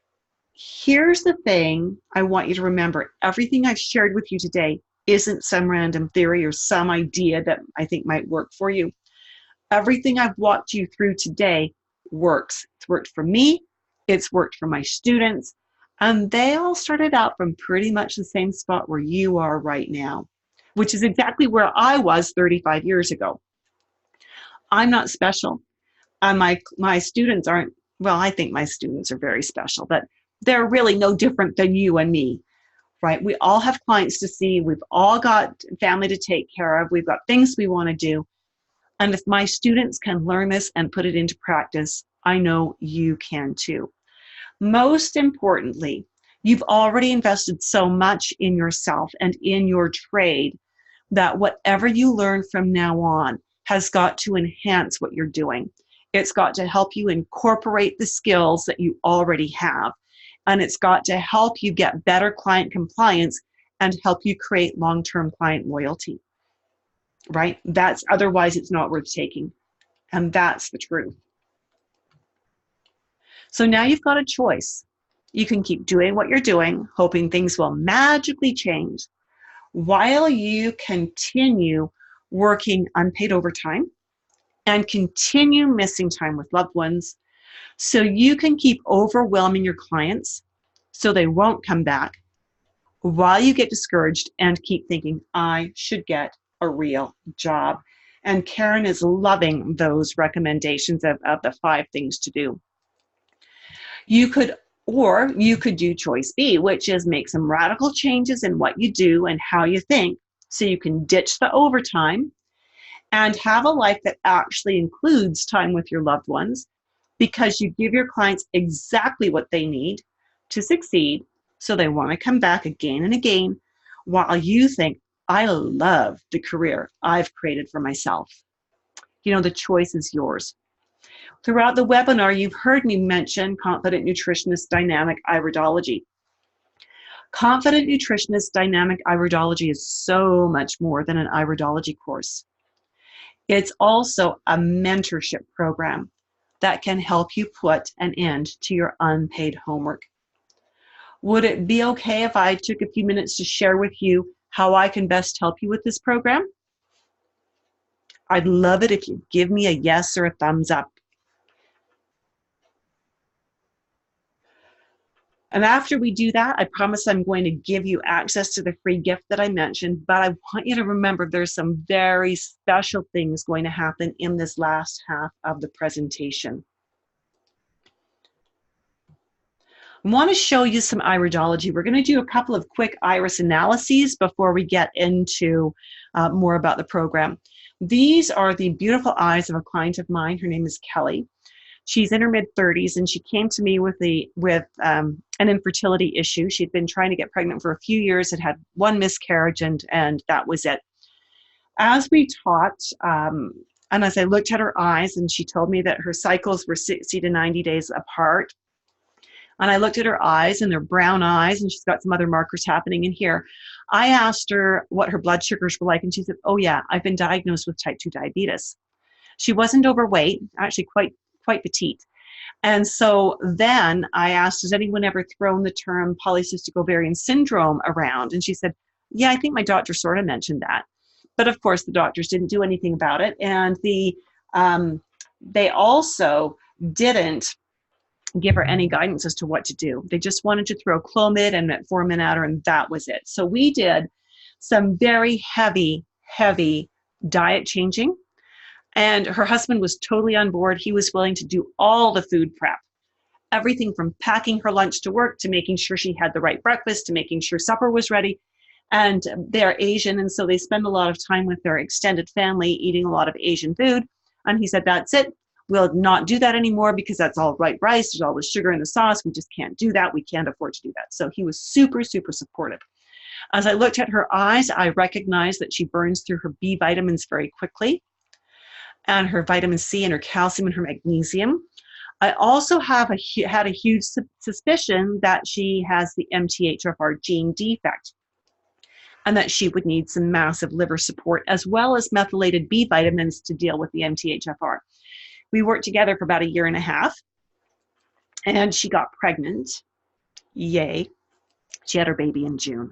here's the thing I want you to remember. Everything I've shared with you today isn't some random theory or some idea that I think might work for you. Everything I've walked you through today works. It's worked for me, it's worked for my students, and they all started out from pretty much the same spot where you are right now, which is exactly where I was 35 years ago. I'm not special. My students aren't, well, I think my students are very special, but they're really no different than you and me, right? We all have clients to see. We've all got family to take care of. We've got things we want to do. And if my students can learn this and put it into practice, I know you can too. Most importantly, you've already invested so much in yourself and in your trade that whatever you learn from now on has got to enhance what you're doing. It's got to help you incorporate the skills that you already have. And it's got to help you get better client compliance and help you create long-term client loyalty. Right? Otherwise it's not worth taking. And that's the truth. So now you've got a choice. You can keep doing what you're doing, hoping things will magically change, while you continue working unpaid overtime and continue missing time with loved ones, so you can keep overwhelming your clients so they won't come back, while you get discouraged and keep thinking, I should get a real job. And Karen is loving those recommendations of the 5 things to do. You could do choice B, which is make some radical changes in what you do and how you think so you can ditch the overtime and have a life that actually includes time with your loved ones, because you give your clients exactly what they need to succeed so they want to come back again and again, while you think, I love the career I've created for myself. You know, the choice is yours. Throughout the webinar, you've heard me mention Confident Nutritionist Dynamic Iridology. Confident Nutritionist Dynamic Iridology is so much more than an iridology course. It's also a mentorship program that can help you put an end to your unpaid homework. Would it be okay if I took a few minutes to share with you how I can best help you with this program? I'd love it if you give me a yes or a thumbs up. And after we do that, I promise I'm going to give you access to the free gift that I mentioned, but I want you to remember there's some very special things going to happen in this last half of the presentation. I want to show you some iridology. We're going to do a couple of quick iris analyses before we get into more about the program. These are the beautiful eyes of a client of mine. Her name is Kelly. She's in her mid-30s, and she came to me with an infertility issue. She'd been trying to get pregnant for a few years, had one miscarriage, and that was it. As we talked, and as I looked at her eyes, and she told me that her cycles were 60 to 90 days apart, and I looked at her eyes, and they're brown eyes, and she's got some other markers happening in here. I asked her what her blood sugars were like, and she said, oh yeah, I've been diagnosed with type 2 diabetes. She wasn't overweight, actually quite petite. And so then I asked, has anyone ever thrown the term polycystic ovarian syndrome around? And she said, yeah, I think my doctor sort of mentioned that. But of course, the doctors didn't do anything about it. And they also didn't give her any guidance as to what to do. They just wanted to throw Clomid and metformin at her, and that was it. So we did some very heavy diet changing. And her husband was totally on board. He was willing to do all the food prep, everything from packing her lunch to work to making sure she had the right breakfast to making sure supper was ready. And they're Asian, and so they spend a lot of time with their extended family eating a lot of Asian food. And he said, that's it. We'll not do that anymore because that's all white rice. There's always sugar in the sauce. We just can't do that. We can't afford to do that. So he was super supportive. As I looked at her eyes, I recognized that she burns through her B vitamins very quickly, and her vitamin C and her calcium and her magnesium. I also had a huge suspicion that she has the MTHFR gene defect, and that she would need some massive liver support as well as methylated B vitamins to deal with the MTHFR. We worked together for about 1.5 years, and she got pregnant. Yay. She had her baby in June.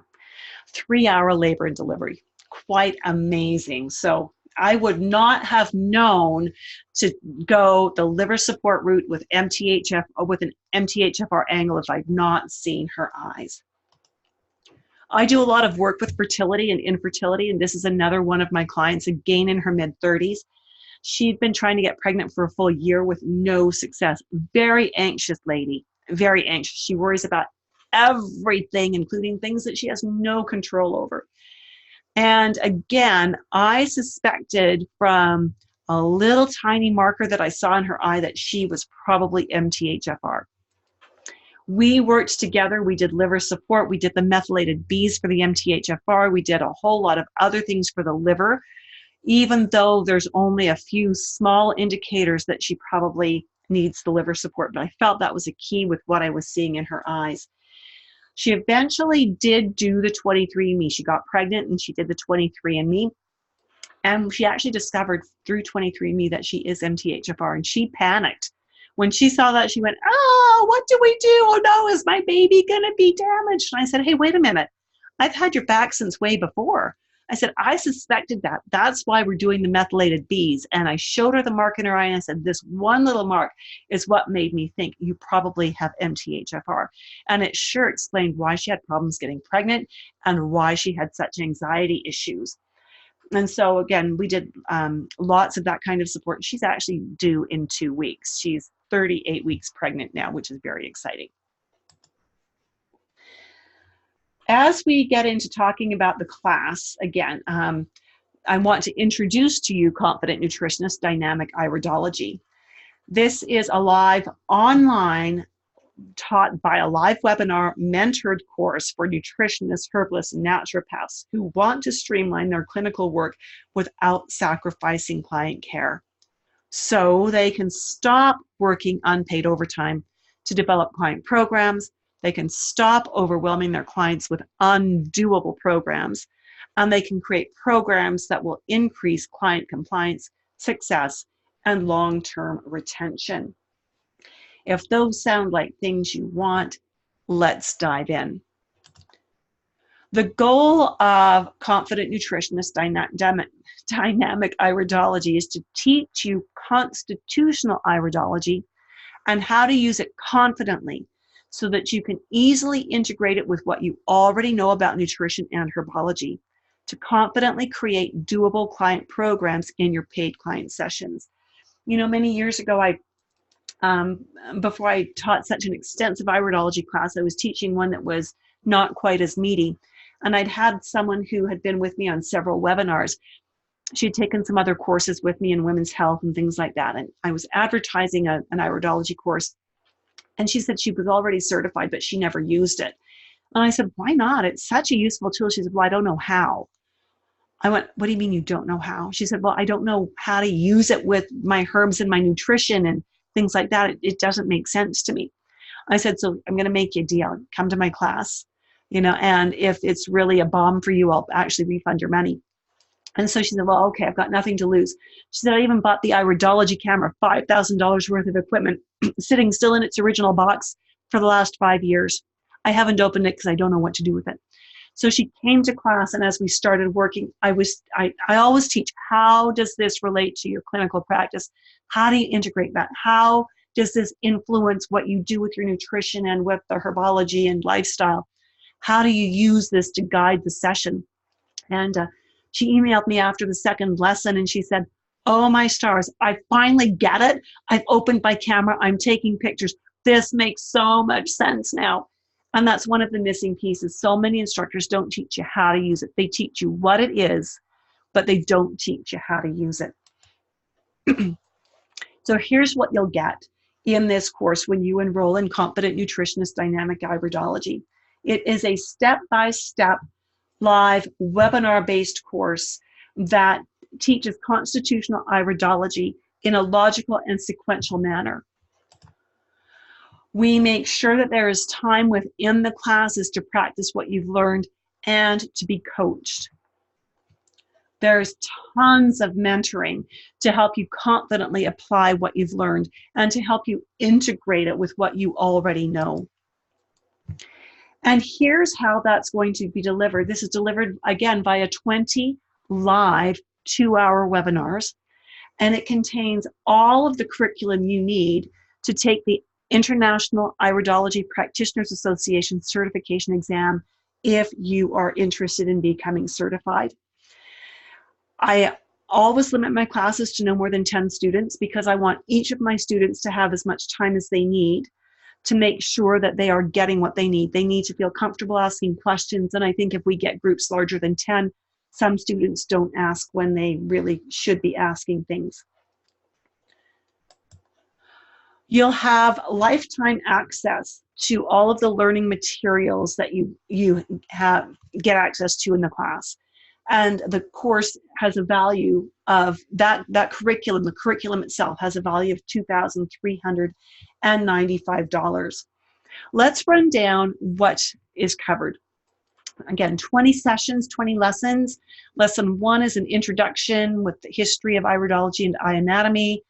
3-hour labor and delivery. Quite amazing. So I would not have known to go the liver support route with an MTHFR angle if I'd not seen her eyes. I do a lot of work with fertility and infertility, and this is another one of my clients, again in her mid-30s. She'd been trying to get pregnant for a full year with no success. Very anxious lady, very anxious. She worries about everything, including things that she has no control over. And again, I suspected from a little tiny marker that I saw in her eye that she was probably MTHFR. We worked together. We did liver support. We did the methylated Bs for the MTHFR. We did a whole lot of other things for the liver, even though there's only a few small indicators that she probably needs the liver support. But I felt that was a key with what I was seeing in her eyes. She eventually did do the 23andMe. She got pregnant and she did the 23andMe. And she actually discovered through 23andMe that she is MTHFR, and she panicked. When she saw that, she went, oh, what do we do? Oh no, is my baby going to be damaged? And I said, hey, wait a minute. I've had your back since way before. I said, I suspected that. That's why we're doing the methylated Bs. And I showed her the mark in her eye, and I said, this one little mark is what made me think you probably have MTHFR. And it sure explained why she had problems getting pregnant and why she had such anxiety issues. And so again, we did lots of that kind of support. She's actually due in 2 weeks. She's 38 weeks pregnant now, which is very exciting. As we get into talking about the class, again, I want to introduce to you Confident Nutritionist Dynamic Iridology. This is a live online, taught by a live webinar, mentored course for nutritionists, herbalists, and naturopaths who want to streamline their clinical work without sacrificing client care, so they can stop working unpaid overtime to develop client programs. They can stop overwhelming their clients with undoable programs, and they can create programs that will increase client compliance, success, and long-term retention. If those sound like things you want, let's dive in. The goal of Confident Nutritionist Dynamic Iridology is to teach you constitutional iridology and how to use it confidently so that you can easily integrate it with what you already know about nutrition and herbology to confidently create doable client programs in your paid client sessions. You know, many years ago, before I taught such an extensive iridology class, I was teaching one that was not quite as meaty. And I'd had someone who had been with me on several webinars. She had taken some other courses with me in women's health and things like that. And I was advertising an iridology course. And she said she was already certified, but she never used it. And I said, why not? It's such a useful tool. She said, well, I don't know how. I went, what do you mean you don't know how? She said, well, I don't know how to use it with my herbs and my nutrition and things like that. It doesn't make sense to me. I said, so I'm going to make you a deal. Come to my class, and if it's really a bomb for you, I'll actually refund your money. And so she said, well, okay, I've got nothing to lose. She said, I even bought the Iridology camera, $5,000 worth of equipment, sitting still in its original box for the last 5 years. I haven't opened it because I don't know what to do with it. So she came to class, and as we started working, I always teach, how does this relate to your clinical practice? How do you integrate that? How does this influence what you do with your nutrition and with the herbology and lifestyle? How do you use this to guide the session? And she emailed me after the second lesson, and she said, oh my stars, I finally get it. I've opened my camera. I'm taking pictures. This makes so much sense now. And that's one of the missing pieces. So many instructors don't teach you how to use it. They teach you what it is, but they don't teach you how to use it. So here's what you'll get in this course when you enroll in Confident Nutritionist Dynamic Iridology. It is a step-by-step live webinar-based course that teaches constitutional iridology in a logical and sequential manner. We make sure that there is time within the classes to practice what you've learned and to be coached. There's tons of mentoring to help you confidently apply what you've learned and to help you integrate it with what you already know. And here's how that's going to be delivered. This is delivered, again, via 20 live 2-hour webinars, and it contains all of the curriculum you need to take the International Iridology Practitioners Association certification exam if you are interested in becoming certified. I always limit my classes to no more than 10 students because I want each of my students to have as much time as they need to make sure that they are getting what they need. They need to feel comfortable asking questions, and I think if we get groups larger than 10, some students don't ask when they really should be asking things. You'll have lifetime access to all of the learning materials that you get access to in the class. And the course has a value of that curriculum, the curriculum itself has a value of $2,395. Let's run down what is covered. Again, 20 sessions, 20 lessons. Lesson 1 is an introduction with the history of iridology and eye anatomy.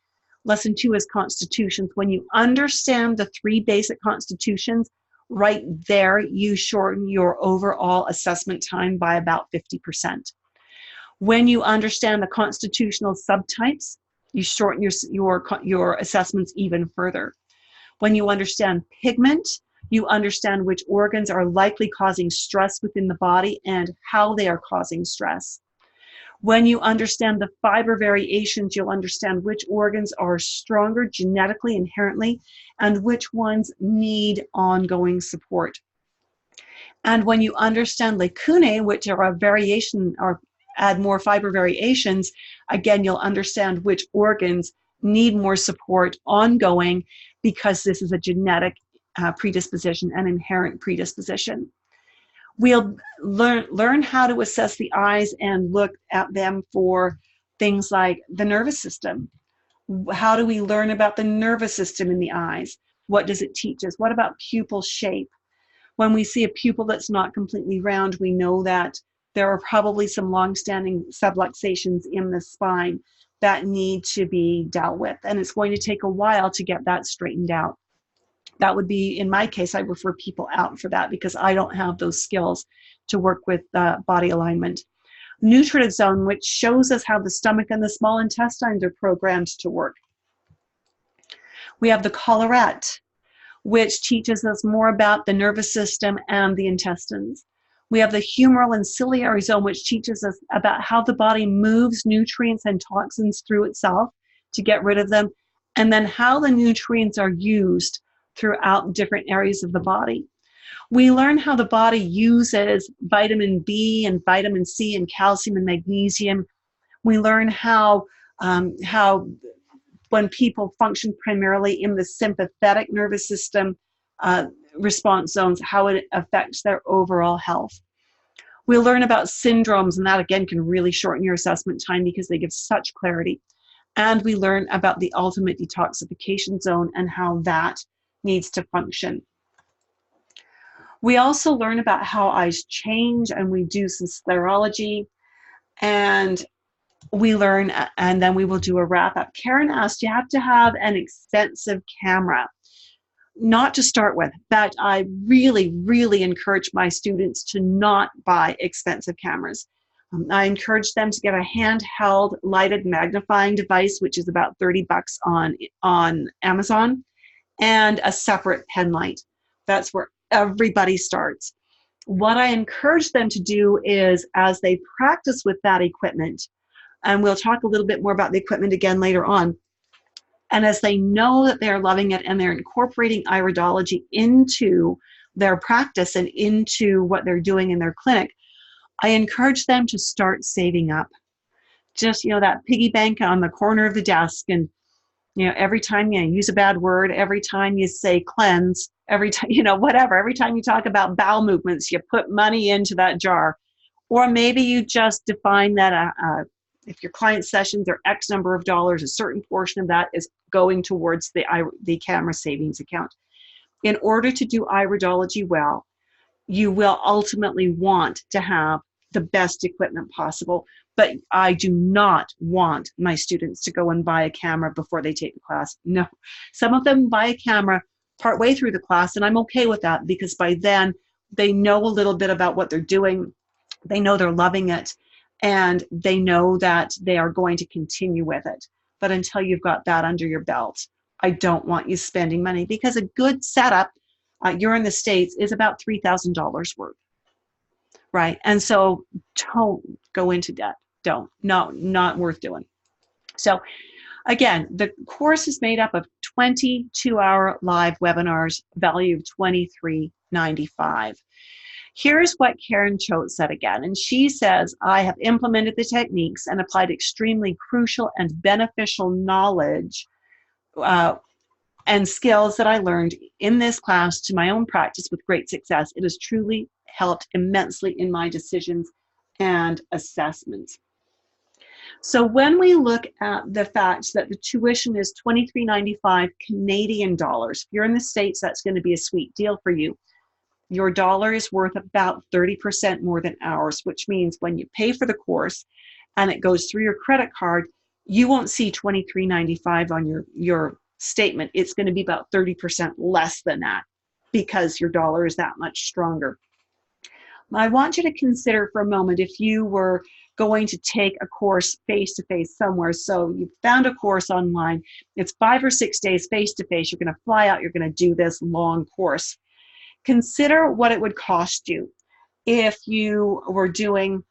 Lesson 2 is constitutions. When you understand the 3 basic constitutions, right there, you shorten your overall assessment time by about 50%. When you understand the constitutional subtypes, you shorten your assessments even further. When you understand pigment, you understand which organs are likely causing stress within the body and how they are causing stress. When you understand the fiber variations, you'll understand which organs are stronger genetically, inherently, and which ones need ongoing support. And when you understand lacunae, which are a variation or add more fiber variations, again, you'll understand which organs need more support ongoing because this is a genetic predisposition, an inherent predisposition. We'll learn how to assess the eyes and look at them for things like the nervous system. How do we learn about the nervous system in the eyes? What does it teach us? What about pupil shape? When we see a pupil that's not completely round, we know that there are probably some long-standing subluxations in the spine that need to be dealt with, and it's going to take a while to get that straightened out. That would be, in my case, I refer people out for that because I don't have those skills to work with body alignment. Nutritive zone, which shows us how the stomach and the small intestines are programmed to work. We have the collarette, which teaches us more about the nervous system and the intestines. We have the humoral and ciliary zone, which teaches us about how the body moves nutrients and toxins through itself to get rid of them, and then how the nutrients are used throughout different areas of the body. We learn how the body uses vitamin B and vitamin C and calcium and magnesium We learn how when people function primarily in the sympathetic nervous system response zones, how it affects their overall health. We learn about syndromes, and that again can really shorten your assessment time because they give such clarity. And we learn about the ultimate detoxification zone and how that needs to function. We also learn about how eyes change, and we do some sclerology, and we learn, and then we will do a wrap up. Karen asked, you have to have an expensive camera. Not to start with. In fact, I really, really encourage my students to not buy expensive cameras. I encourage them to get a handheld lighted magnifying device, which is about $30 on Amazon, and a separate pen light. That's where everybody starts. What I encourage them to do is, as they practice with that equipment, and we'll talk a little bit more about the equipment again later on, and as they know that they're loving it and they're incorporating iridology into their practice and into what they're doing in their clinic, I encourage them to start saving up. Just, that piggy bank on the corner of the desk, and, every time you use a bad word, every time you say cleanse, every time, whatever, every time you talk about bowel movements, you put money into that jar. Or maybe you just define that if your client sessions are X number of dollars, a certain portion of that is going towards the camera savings account. In order to do iridology well, you will ultimately want to have the best equipment possible, but I do not want my students to go and buy a camera before they take the class. No, some of them buy a camera partway through the class, and I'm okay with that because by then they know a little bit about what they're doing. They know they're loving it, and they know that they are going to continue with it. But until you've got that under your belt, I don't want you spending money, because a good setup, you're in the States, is about $3,000 worth, right? And so don't go into debt. Don't. No, not worth doing. So again, the course is made up of 22-hour live webinars, value of $23.95. Here's what Karen Choate said again, and she says, I have implemented the techniques and applied extremely crucial and beneficial knowledge and skills that I learned in this class to my own practice with great success. It has truly helped immensely in my decisions and assessments. So when we look at the fact that the tuition is $23.95 Canadian dollars, if you're in the States, that's going to be a sweet deal for you. Your dollar is worth about 30% more than ours, which means when you pay for the course and it goes through your credit card, you won't see $23.95 on your statement. It's going to be about 30% less than that because your dollar is that much stronger. I want you to consider for a moment if you were going to take a course face-to-face somewhere. So you found a course online. It's 5 or 6 days face-to-face. You're going to fly out. You're going to do this long course. Consider what it would cost you if you were doing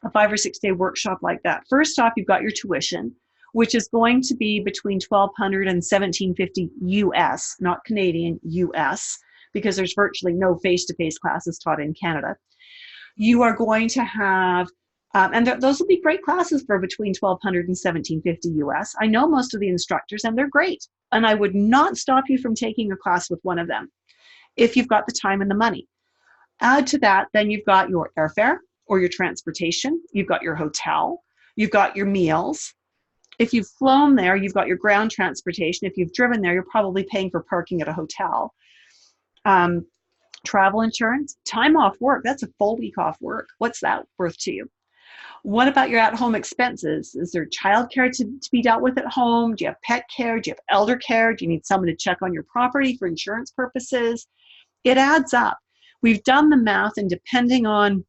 a 5 or 6 day workshop like that. First off, you've got your tuition, which is going to be between $1,200 and $1,750 US, not Canadian, US, because there's virtually no face-to-face classes taught in Canada. You are going to have, and those will be great classes for between $1,200 and $1,750 US. I know most of the instructors, and they're great. And I would not stop you from taking a class with one of them if you've got the time and the money. Add to that, then you've got your airfare or your transportation, you've got your hotel, you've got your meals. If you've flown there, you've got your ground transportation. If you've driven there, you're probably paying for parking at a hotel. Travel insurance, time off work, that's a full week off work. What's that worth to you? What about your at-home expenses? Is there childcare to be dealt with at home? Do you have pet care? Do you have elder care? Do you need someone to check on your property for insurance purposes? It adds up. We've done the math, and depending on,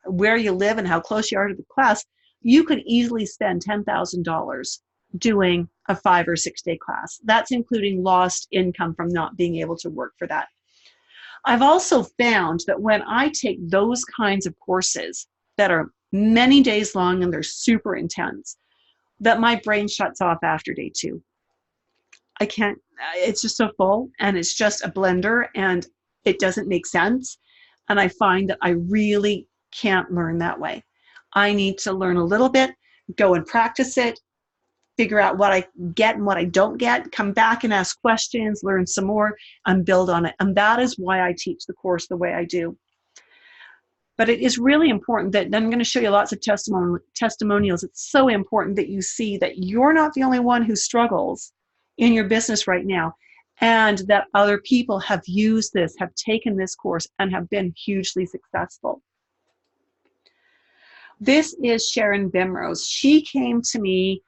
where you live and how close you are to the class, you could easily spend $10,000 doing a 5 or 6 day class. That's including lost income from not being able to work for that. I've also found that when I take those kinds of courses that are many days long and they're super intense, that my brain shuts off after day 2. I can't, it's just so full, and it's just a blender, and it doesn't make sense. And I find that I really can't learn that way. I need to learn a little bit, go and practice it, figure out what I get and what I don't get, come back and ask questions, learn some more, and build on it. And that is why I teach the course the way I do. But it is really important that, and I'm going to show you lots of testimonials. It's so important that you see that you're not the only one who struggles in your business right now, and that other people have used this, have taken this course, and have been hugely successful. This is Sharon Bimrose. She came to me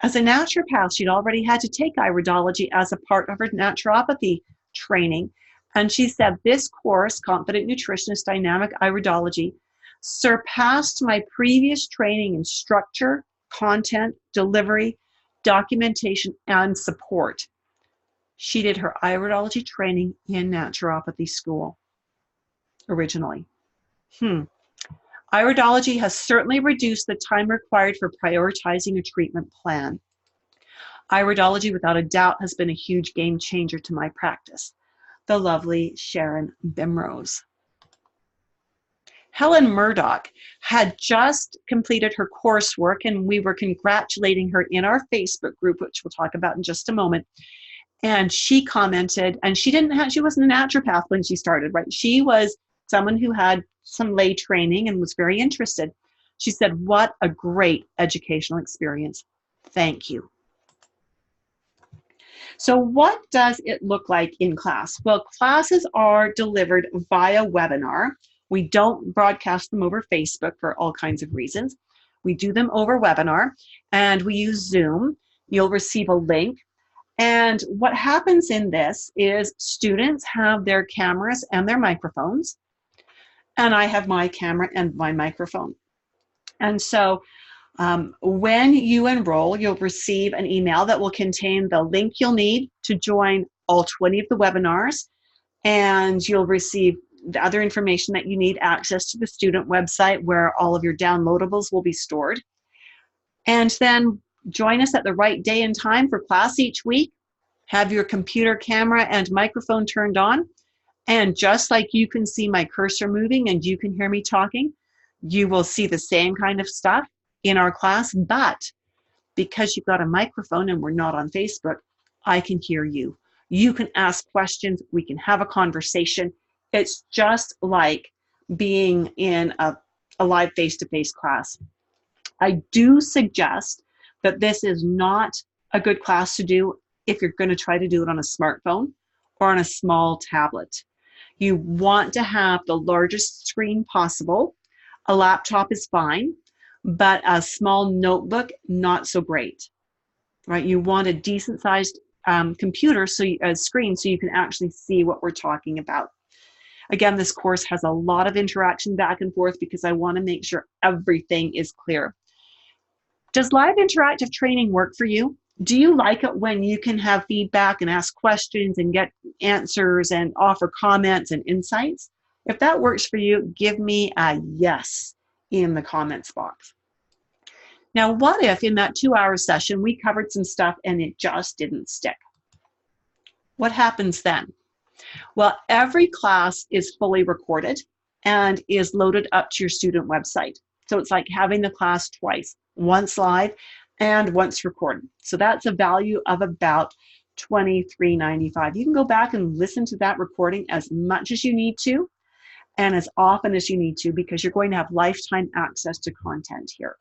as a naturopath. She'd already had to take iridology as a part of her naturopathy training. And she said, this course, Confident Nutritionist Dynamic Iridology, surpassed my previous training in structure, content, delivery, documentation, and support. She did her iridology training in naturopathy school originally. Iridology has certainly reduced the time required for prioritizing a treatment plan. Iridology, without a doubt, has been a huge game changer to my practice. The lovely Sharon Bimrose. Helen Murdoch had just completed her coursework, and we were congratulating her in our Facebook group, which we'll talk about in just a moment. And she commented, and she wasn't a naturopath when she started, right? She was someone who had some lay training and was very interested. She said, what a great educational experience. Thank you. So what does it look like in class? Well, classes are delivered via webinar. We don't broadcast them over Facebook for all kinds of reasons. We do them over webinar, and we use Zoom. You'll receive a link. And what happens in this is students have their cameras and their microphones, and I have my camera and my microphone. And so when you enroll, you'll receive an email that will contain the link you'll need to join all 20 of the webinars, and you'll receive the other information that you need, access to the student website where all of your downloadables will be stored. And then join us at the right day and time for class each week. Have your computer camera and microphone turned on, and just like you can see my cursor moving and you can hear me talking, you will see the same kind of stuff in our class, but because you've got a microphone and we're not on Facebook, I can hear you. You can ask questions, we can have a conversation. It's just like being in a live face-to-face class. I do suggest that this is not a good class to do if you're going to try to do it on a smartphone or on a small tablet. You want to have the largest screen possible. A laptop is fine, but a small notebook, not so great, right? You want a decent sized computer, screen, so you can actually see what we're talking about. Again, this course has a lot of interaction back and forth because I want to make sure everything is clear. Does live interactive training work for you? Do you like it when you can have feedback and ask questions and get answers and offer comments and insights? If that works for you, give me a yes in the comments box. Now, what if in that 2-hour session we covered some stuff and it just didn't stick? What happens then? Well, every class is fully recorded and is loaded up to your student website. So it's like having the class twice, once live and once recorded. So that's a value of about $23.95. You can go back and listen to that recording as much as you need to and as often as you need to, because you're going to have lifetime access to content here.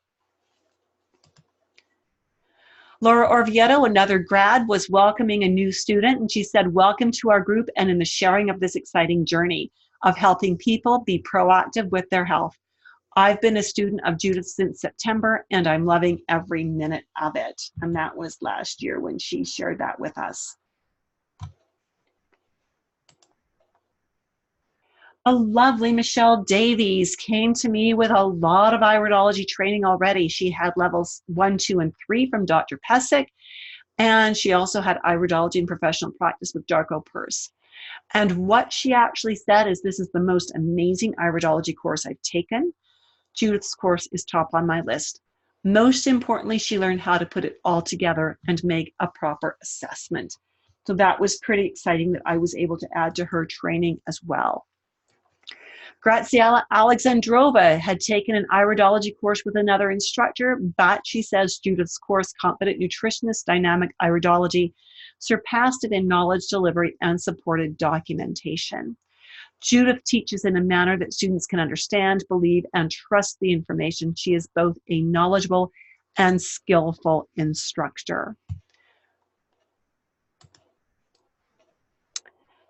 Laura Orvieto, another grad, was welcoming a new student, and she said, welcome to our group and in the sharing of this exciting journey of helping people be proactive with their health. I've been a student of Judith since September, and I'm loving every minute of it. And that was last year when she shared that with us. A lovely Michelle Davies came to me with a lot of iridology training already. She had levels 1, 2, and 3 from Dr. Pesic, and she also had iridology in professional practice with Darko Purse. And what she actually said is, this is the most amazing iridology course I've taken. Judith's course is top on my list. Most importantly, she learned how to put it all together and make a proper assessment. So that was pretty exciting that I was able to add to her training as well. Graziella Alexandrova had taken an iridology course with another instructor, but she says Judith's course, Confident Nutritionist Dynamic Iridology, surpassed it in knowledge delivery and supported documentation. Judith teaches in a manner that students can understand, believe, and trust the information. She is both a knowledgeable and skillful instructor.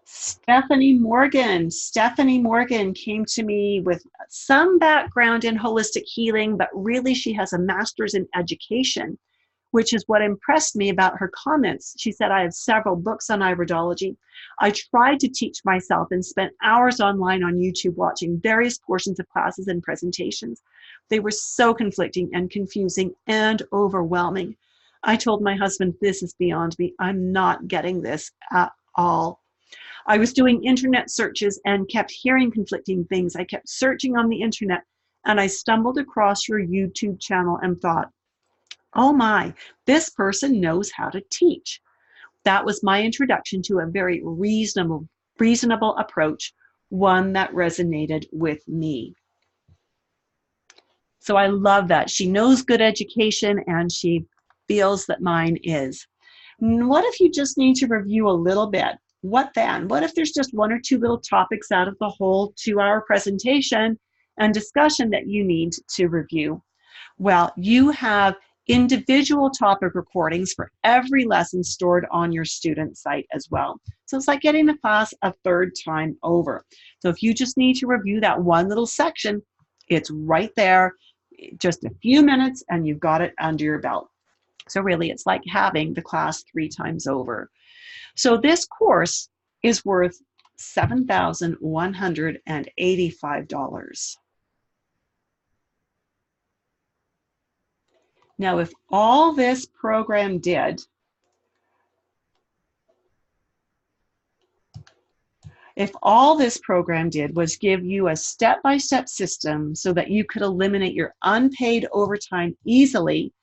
Stephanie Morgan. Stephanie Morgan came to me with some background in holistic healing, but really she has a master's in education, which is what impressed me about her comments. She said, I have several books on iridology. I tried to teach myself and spent hours online on YouTube watching various portions of classes and presentations. They were so conflicting and confusing and overwhelming. I told my husband, this is beyond me. I'm not getting this at all. I was doing internet searches and kept hearing conflicting things. I kept searching on the internet and I stumbled across your YouTube channel and thought, oh my, this person knows how to teach. That was my introduction to a very reasonable approach, one that resonated with me. So I love that. She knows good education and she feels that mine is. What if you just need to review a little bit? What then? What if there's just one or two little topics out of the whole 2-hour presentation and discussion that you need to review? Well, you have individual topic recordings for every lesson stored on your student site as well. So it's like getting the class a third time over. So if you just need to review that one little section, it's right there, just a few minutes, and you've got it under your belt. So really, it's like having the class 3 times over. So this course is worth $7,185. Now, if all this program did was give you a step-by-step system so that you could eliminate your unpaid overtime easily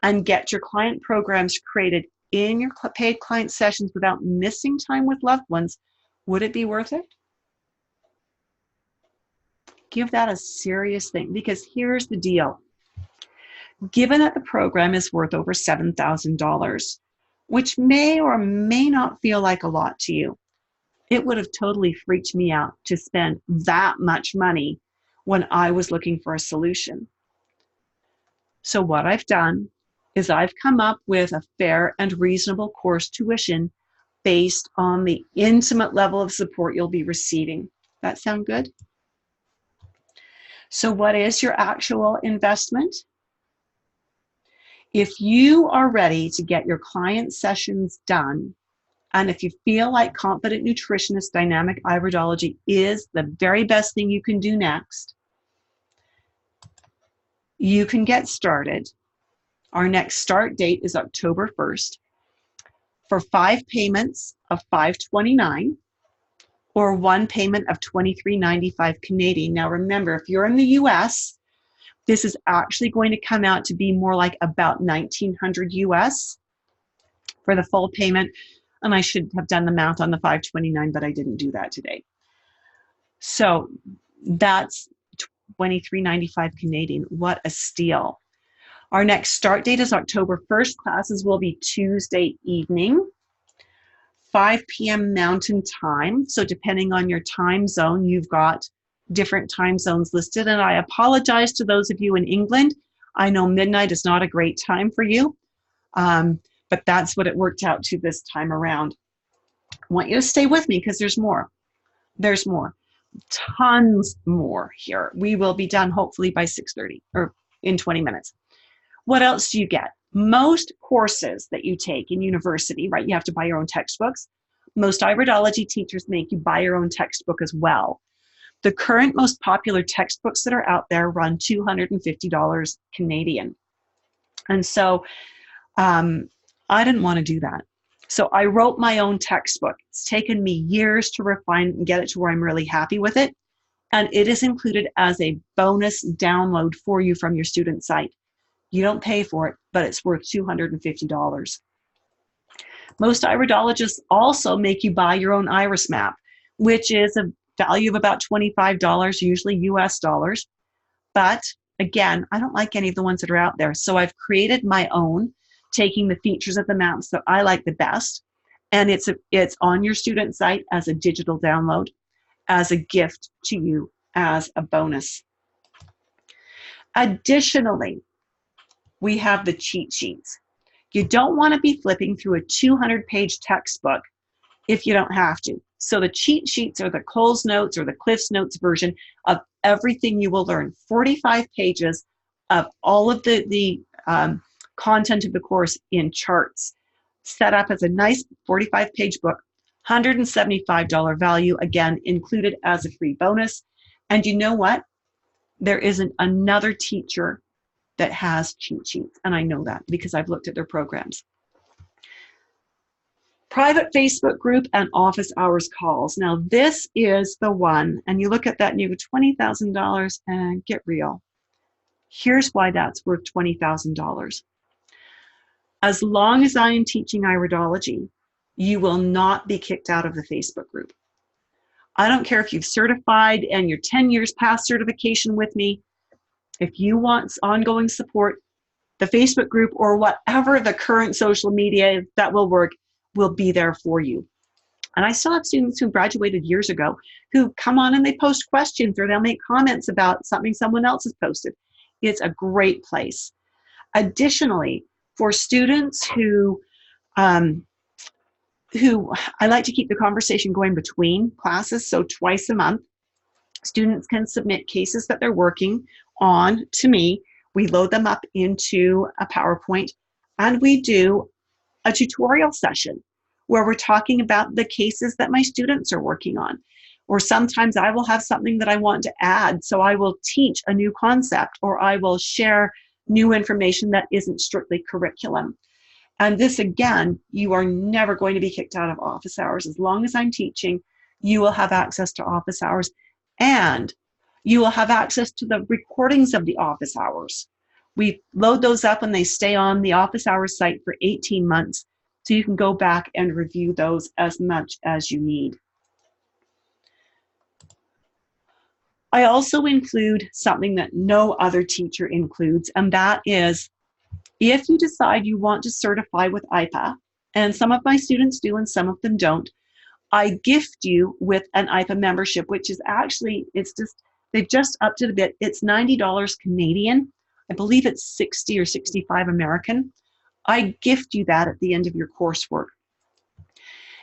and get your client programs created in your paid client sessions without missing time with loved ones, would it be worth it? Give that a serious think, because here's the deal. Given that the program is worth over $7,000, which may or may not feel like a lot to you, it would have totally freaked me out to spend that much money when I was looking for a solution. So what I've done is I've come up with a fair and reasonable course tuition based on the intimate level of support you'll be receiving. That sound good? So what is your actual investment? If you are ready to get your client sessions done, and if you feel like Confident Nutritionist Dynamic Iridology is the very best thing you can do next, you can get started. Our next start date is October 1st for 5 payments of $529 or 1 payment of $23.95 Canadian. Now remember, if you're in the US, this is actually going to come out to be more like about $1,900 US for the full payment. And I should have done the math on the $529, but I didn't do that today. So that's $23.95 Canadian. What a steal. Our next start date is October 1st. Classes will be Tuesday evening, 5 p.m. Mountain Time. So depending on your time zone, you've got different time zones listed. And I apologize to those of you in England. I know midnight is not a great time for you, but that's what it worked out to this time around. I want you to stay with me because there's more. There's more. Tons more here. We will be done hopefully by 6:30 or in 20 minutes. What else do you get? Most courses that you take in university, right, you have to buy your own textbooks. Most iridology teachers make you buy your own textbook as well. The current most popular textbooks that are out there run $250 Canadian. And so I didn't want to do that. So I wrote my own textbook. It's taken me years to refine and get it to where I'm really happy with it. And it is included as a bonus download for you from your student site. You don't pay for it, but it's worth $250. Most iridologists also make you buy your own iris map, which is a value of about $25, usually US dollars. But again, I don't like any of the ones that are out there. So I've created my own, taking the features of the maps that I like the best. And it's on your student site as a digital download, as a gift to you, as a bonus. Additionally, we have the cheat sheets. You don't want to be flipping through a 200-page textbook if you don't have to. So the cheat sheets are the Coles Notes or the Cliff's Notes version of everything you will learn. 45 pages of all of the content of the course in charts, set up as a nice 45-page book, $175 value, again, included as a free bonus. And you know what? There isn't another teacher that has cheat sheets, and I know that because I've looked at their programs. Private Facebook group and office hours calls. Now this is the one, and you look at that and you go $20,000 and get real. Here's why that's worth $20,000. As long as I am teaching iridology, you will not be kicked out of the Facebook group. I don't care if you've certified and you're 10 years past certification with me. If you want ongoing support, the Facebook group or whatever the current social media that will work will be there for you. And I still have students who graduated years ago who come on and they post questions or they'll make comments about something someone else has posted. It's a great place. Additionally, for students who I like to keep the conversation going between classes, so twice a month, students can submit cases that they're working on to me. We load them up into a PowerPoint and we do a tutorial session where we're talking about the cases that my students are working on. Or sometimes I will have something that I want to add, so I will teach a new concept or I will share new information that isn't strictly curriculum. And this, again, you are never going to be kicked out of office hours. As long as I'm teaching, you will have access to office hours, and you will have access to the recordings of the office hours. We load those up and they stay on the office hours site for 18 months. So you can go back and review those as much as you need. I also include something that no other teacher includes, and that is if you decide you want to certify with IPA, and some of my students do and some of them don't, I gift you with an IPA membership, which is actually, they've just upped it a bit. It's $90 Canadian. I believe it's 60 or 65 American. I gift you that at the end of your coursework.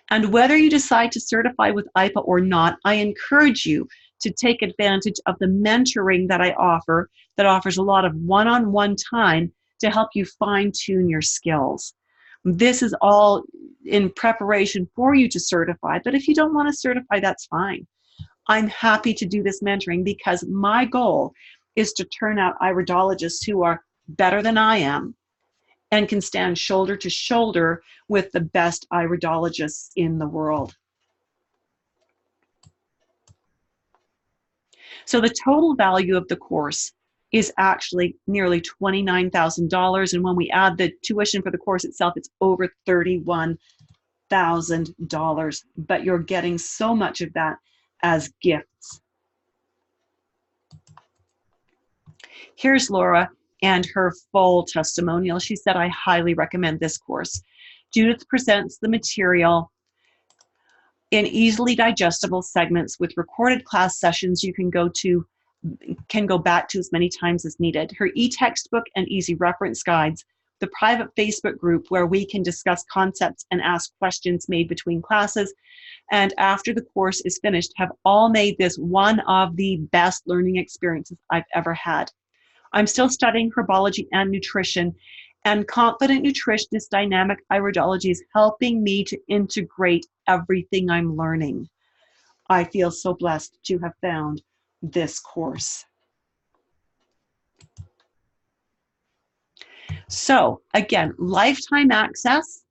And whether you decide to certify with IPA or not, I encourage you to take advantage of the mentoring that I offer, that offers a lot of one-on-one time to help you fine-tune your skills. This is all in preparation for you to certify, but if you don't want to certify, that's fine. I'm happy to do this mentoring because my goal is to turn out iridologists who are better than I am and can stand shoulder to shoulder with the best iridologists in the world. So the total value of the course is actually nearly $29,000. And when we add the tuition for the course itself, it's over $31,000. But you're getting so much of that as gifts. Here's Laura and her full testimonial. She said, I highly recommend this course. Judith presents the material in easily digestible segments with recorded class sessions you can go back to as many times as needed. Her e-textbook and easy reference guides, the private Facebook group where we can discuss concepts and ask questions made between classes, and after the course is finished, have all made this one of the best learning experiences I've ever had. I'm still studying herbology and nutrition, and Confident Nutritionist Dynamic Iridology is helping me to integrate everything I'm learning. I feel so blessed to have found this course. So again, lifetime access,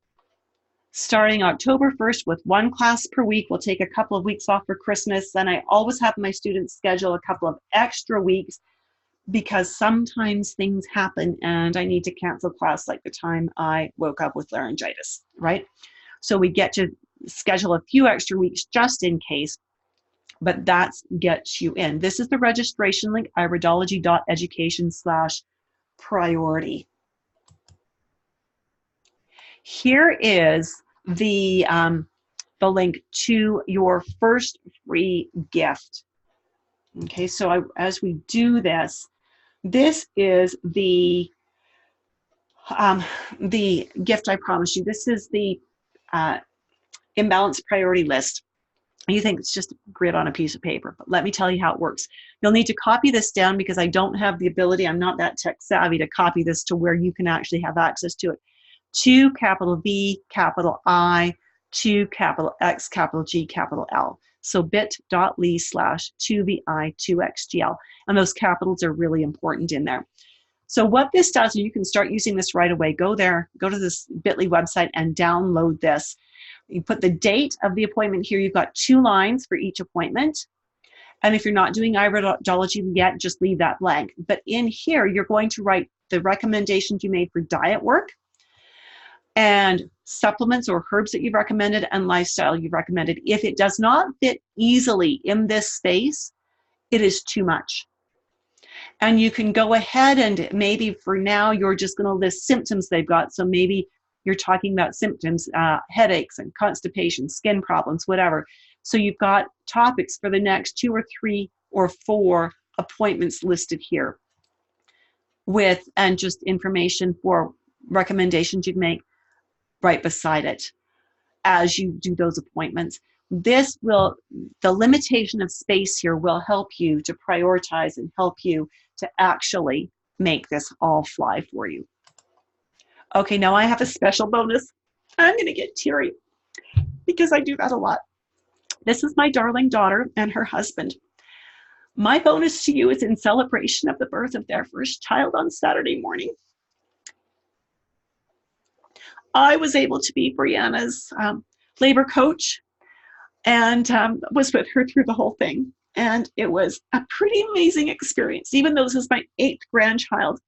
starting October 1st with one class per week. We'll take a couple of weeks off for Christmas, and I always have my students schedule a couple of extra weeks because sometimes things happen and I need to cancel class, like the time I woke up with laryngitis, right? So we get to schedule a few extra weeks just in case. but that's gets you in. This is the registration link, iridology.education/priority. Here is the link to your first free gift. Okay, so as we do this, this is the gift I promised you. This is the imbalanced priority list. You think it's just a grid on a piece of paper, but let me tell you how it works. You'll need to copy this down because I don't have the ability, I'm not that tech savvy to copy this to where you can actually have access to it. 2 capital V, capital I, 2 capital X, capital G, capital L. So bit.ly/2VI2XGL. And those capitals are really important in there. So what this does, and you can start using this right away, go there, go to this bit.ly website and download this. You put the date of the appointment here. You've got 2 lines for each appointment. And if you're not doing iridology yet, just leave that blank. But in here, you're going to write the recommendations you made for diet work and supplements or herbs that you've recommended and lifestyle you've recommended. If it does not fit easily in this space, it is too much. And you can go ahead and maybe for now, you're just going to list symptoms they've got. So maybe you're talking about symptoms, headaches and constipation, skin problems, whatever. So you've got topics for the next 2 or 3 or 4 appointments listed here with, and just information for recommendations you'd make right beside it as you do those appointments. This will, the limitation of space here will help you to prioritize and help you to actually make this all fly for you. Okay, now I have a special bonus. I'm gonna get teary because I do that a lot. This is my darling daughter and her husband. My bonus to you is in celebration of the birth of their first child on Saturday morning. I was able to be Brianna's labor coach and was with her through the whole thing. And it was a pretty amazing experience. Even though this is my 8th grandchild,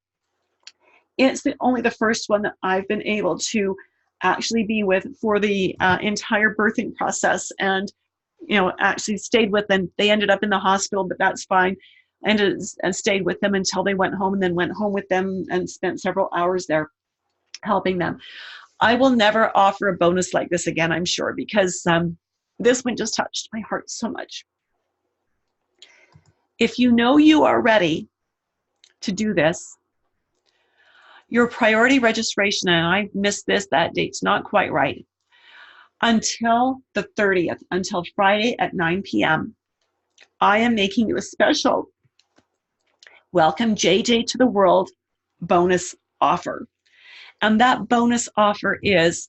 it's only the first one that I've been able to actually be with for the entire birthing process. And, you know, actually stayed with them. They ended up in the hospital, but that's fine. And stayed with them until they went home, and then went home with them and spent several hours there helping them. I will never offer a bonus like this again, I'm sure, because this one just touched my heart so much. If you know you are ready to do this, your priority registration, and I missed this, that date's not quite right, until the 30th, until Friday at 9 p.m., I am making you a special Welcome JJ to the World bonus offer. And that bonus offer is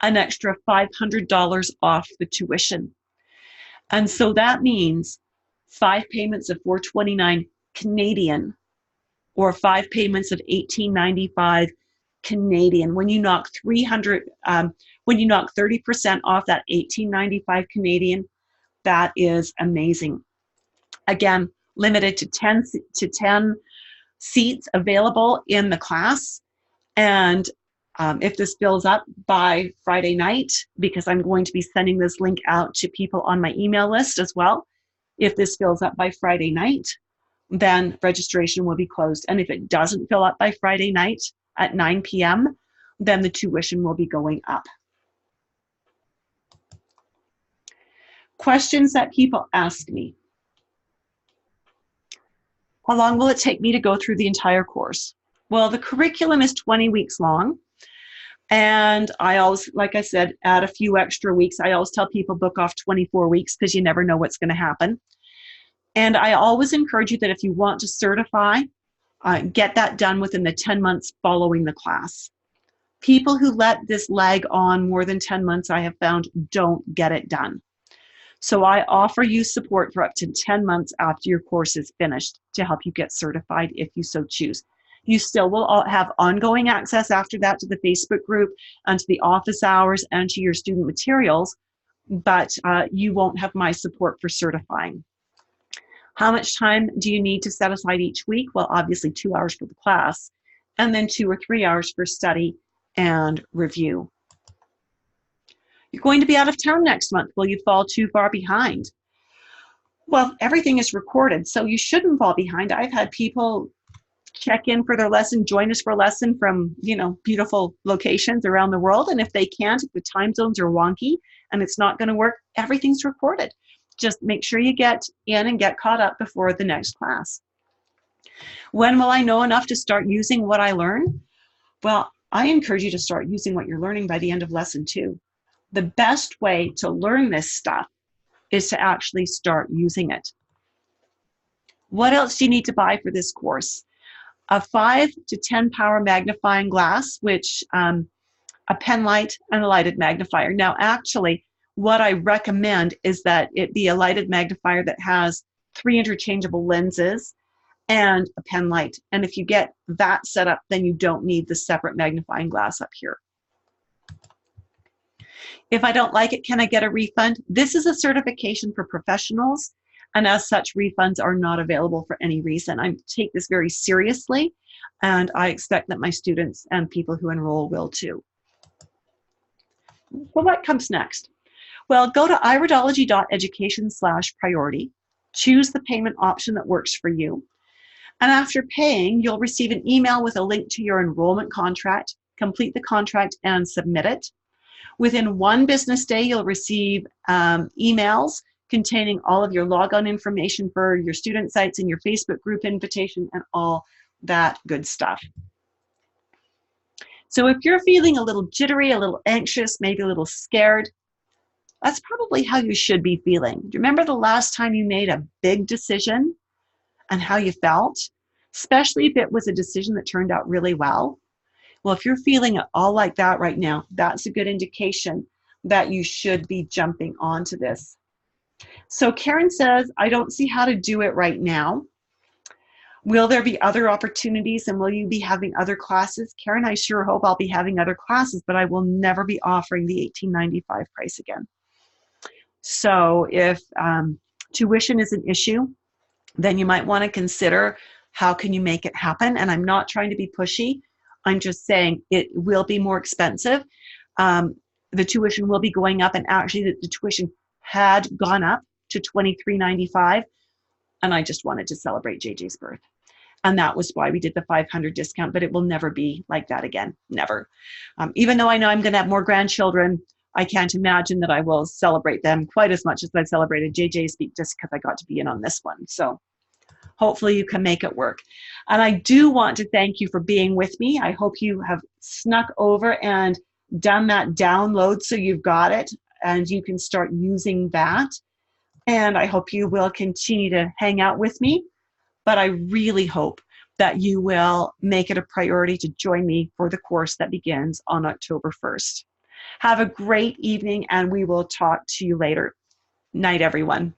an extra $500 off the tuition. And so that means 5 payments of $429 Canadian or 5 payments of $18.95 Canadian. When you knock 30% off that $18.95 Canadian, that is amazing. Again, limited to 10 seats available in the class. And if this fills up by Friday night, because I'm going to be sending this link out to people on my email list as well, if this fills up by Friday night, then registration will be closed. And if it doesn't fill up by Friday night at 9 p.m., then the tuition will be going up. Questions that people ask me. How long will it take me to go through the entire course? Well, the curriculum is 20 weeks long. And I always, like I said, add a few extra weeks. I always tell people book off 24 weeks because you never know what's going to happen. And I always encourage you that if you want to certify, get that done within the 10 months following the class. People who let this lag on more than 10 months, I have found, don't get it done. So I offer you support for up to 10 months after your course is finished to help you get certified if you so choose. You still will have ongoing access after that to the Facebook group and to the office hours and to your student materials, but you won't have my support for certifying. How much time do you need to set aside each week? Well, obviously 2 hours for the class, and then 2 or 3 hours for study and review. You're going to be out of town next month. Will you fall too far behind? Well, everything is recorded, so you shouldn't fall behind. I've had people check in for their lesson, join us for a lesson from, beautiful locations around the world. And if they can't, if the time zones are wonky and it's not going to work, everything's recorded. Just make sure you get in and get caught up before the next class. When will I know enough to start using what I learn? Well, I encourage you to start using what you're learning by the end of lesson 2. The best way to learn this stuff is to actually start using it. What else do you need to buy for this course? A 5 to 10 power magnifying glass, which a pen light and a lighted magnifier. Now, actually, what I recommend is that it be a lighted magnifier that has 3 interchangeable lenses and a pen light. And if you get that set up, then you don't need the separate magnifying glass up here. If I don't like it, can I get a refund? This is a certification for professionals, and as such, refunds are not available for any reason. I take this very seriously, and I expect that my students and people who enroll will too. Well, what comes next? Well, go to iridology.education/priority, choose the payment option that works for you, and after paying, you'll receive an email with a link to your enrollment contract. Complete the contract and submit it. Within 1 business day, you'll receive emails containing all of your logon information for your student sites and your Facebook group invitation and all that good stuff. So if you're feeling a little jittery, a little anxious, maybe a little scared, that's probably how you should be feeling. Do you remember the last time you made a big decision and how you felt? Especially if it was a decision that turned out really well. Well, if you're feeling it all like that right now, that's a good indication that you should be jumping onto this. So Karen says, I don't see how to do it right now. Will there be other opportunities, and will you be having other classes? Karen, I sure hope I'll be having other classes, but I will never be offering the $18.95 price again. So if tuition is an issue, then you might want to consider how can you make it happen. And I'm not trying to be pushy. I'm just saying it will be more expensive. The tuition will be going up, and actually the tuition had gone up to $23.95, and I just wanted to celebrate JJ's birth. And that was why we did the $500 discount, but it will never be like that again, never. Even though I know I'm gonna have more grandchildren, I can't imagine that I will celebrate them quite as much as I celebrated JJ's speak just because I got to be in on this one. So hopefully you can make it work. And I do want to thank you for being with me. I hope you have snuck over and done that download so you've got it and you can start using that. And I hope you will continue to hang out with me. But I really hope that you will make it a priority to join me for the course that begins on October 1st. Have a great evening, and we will talk to you later. Night, everyone.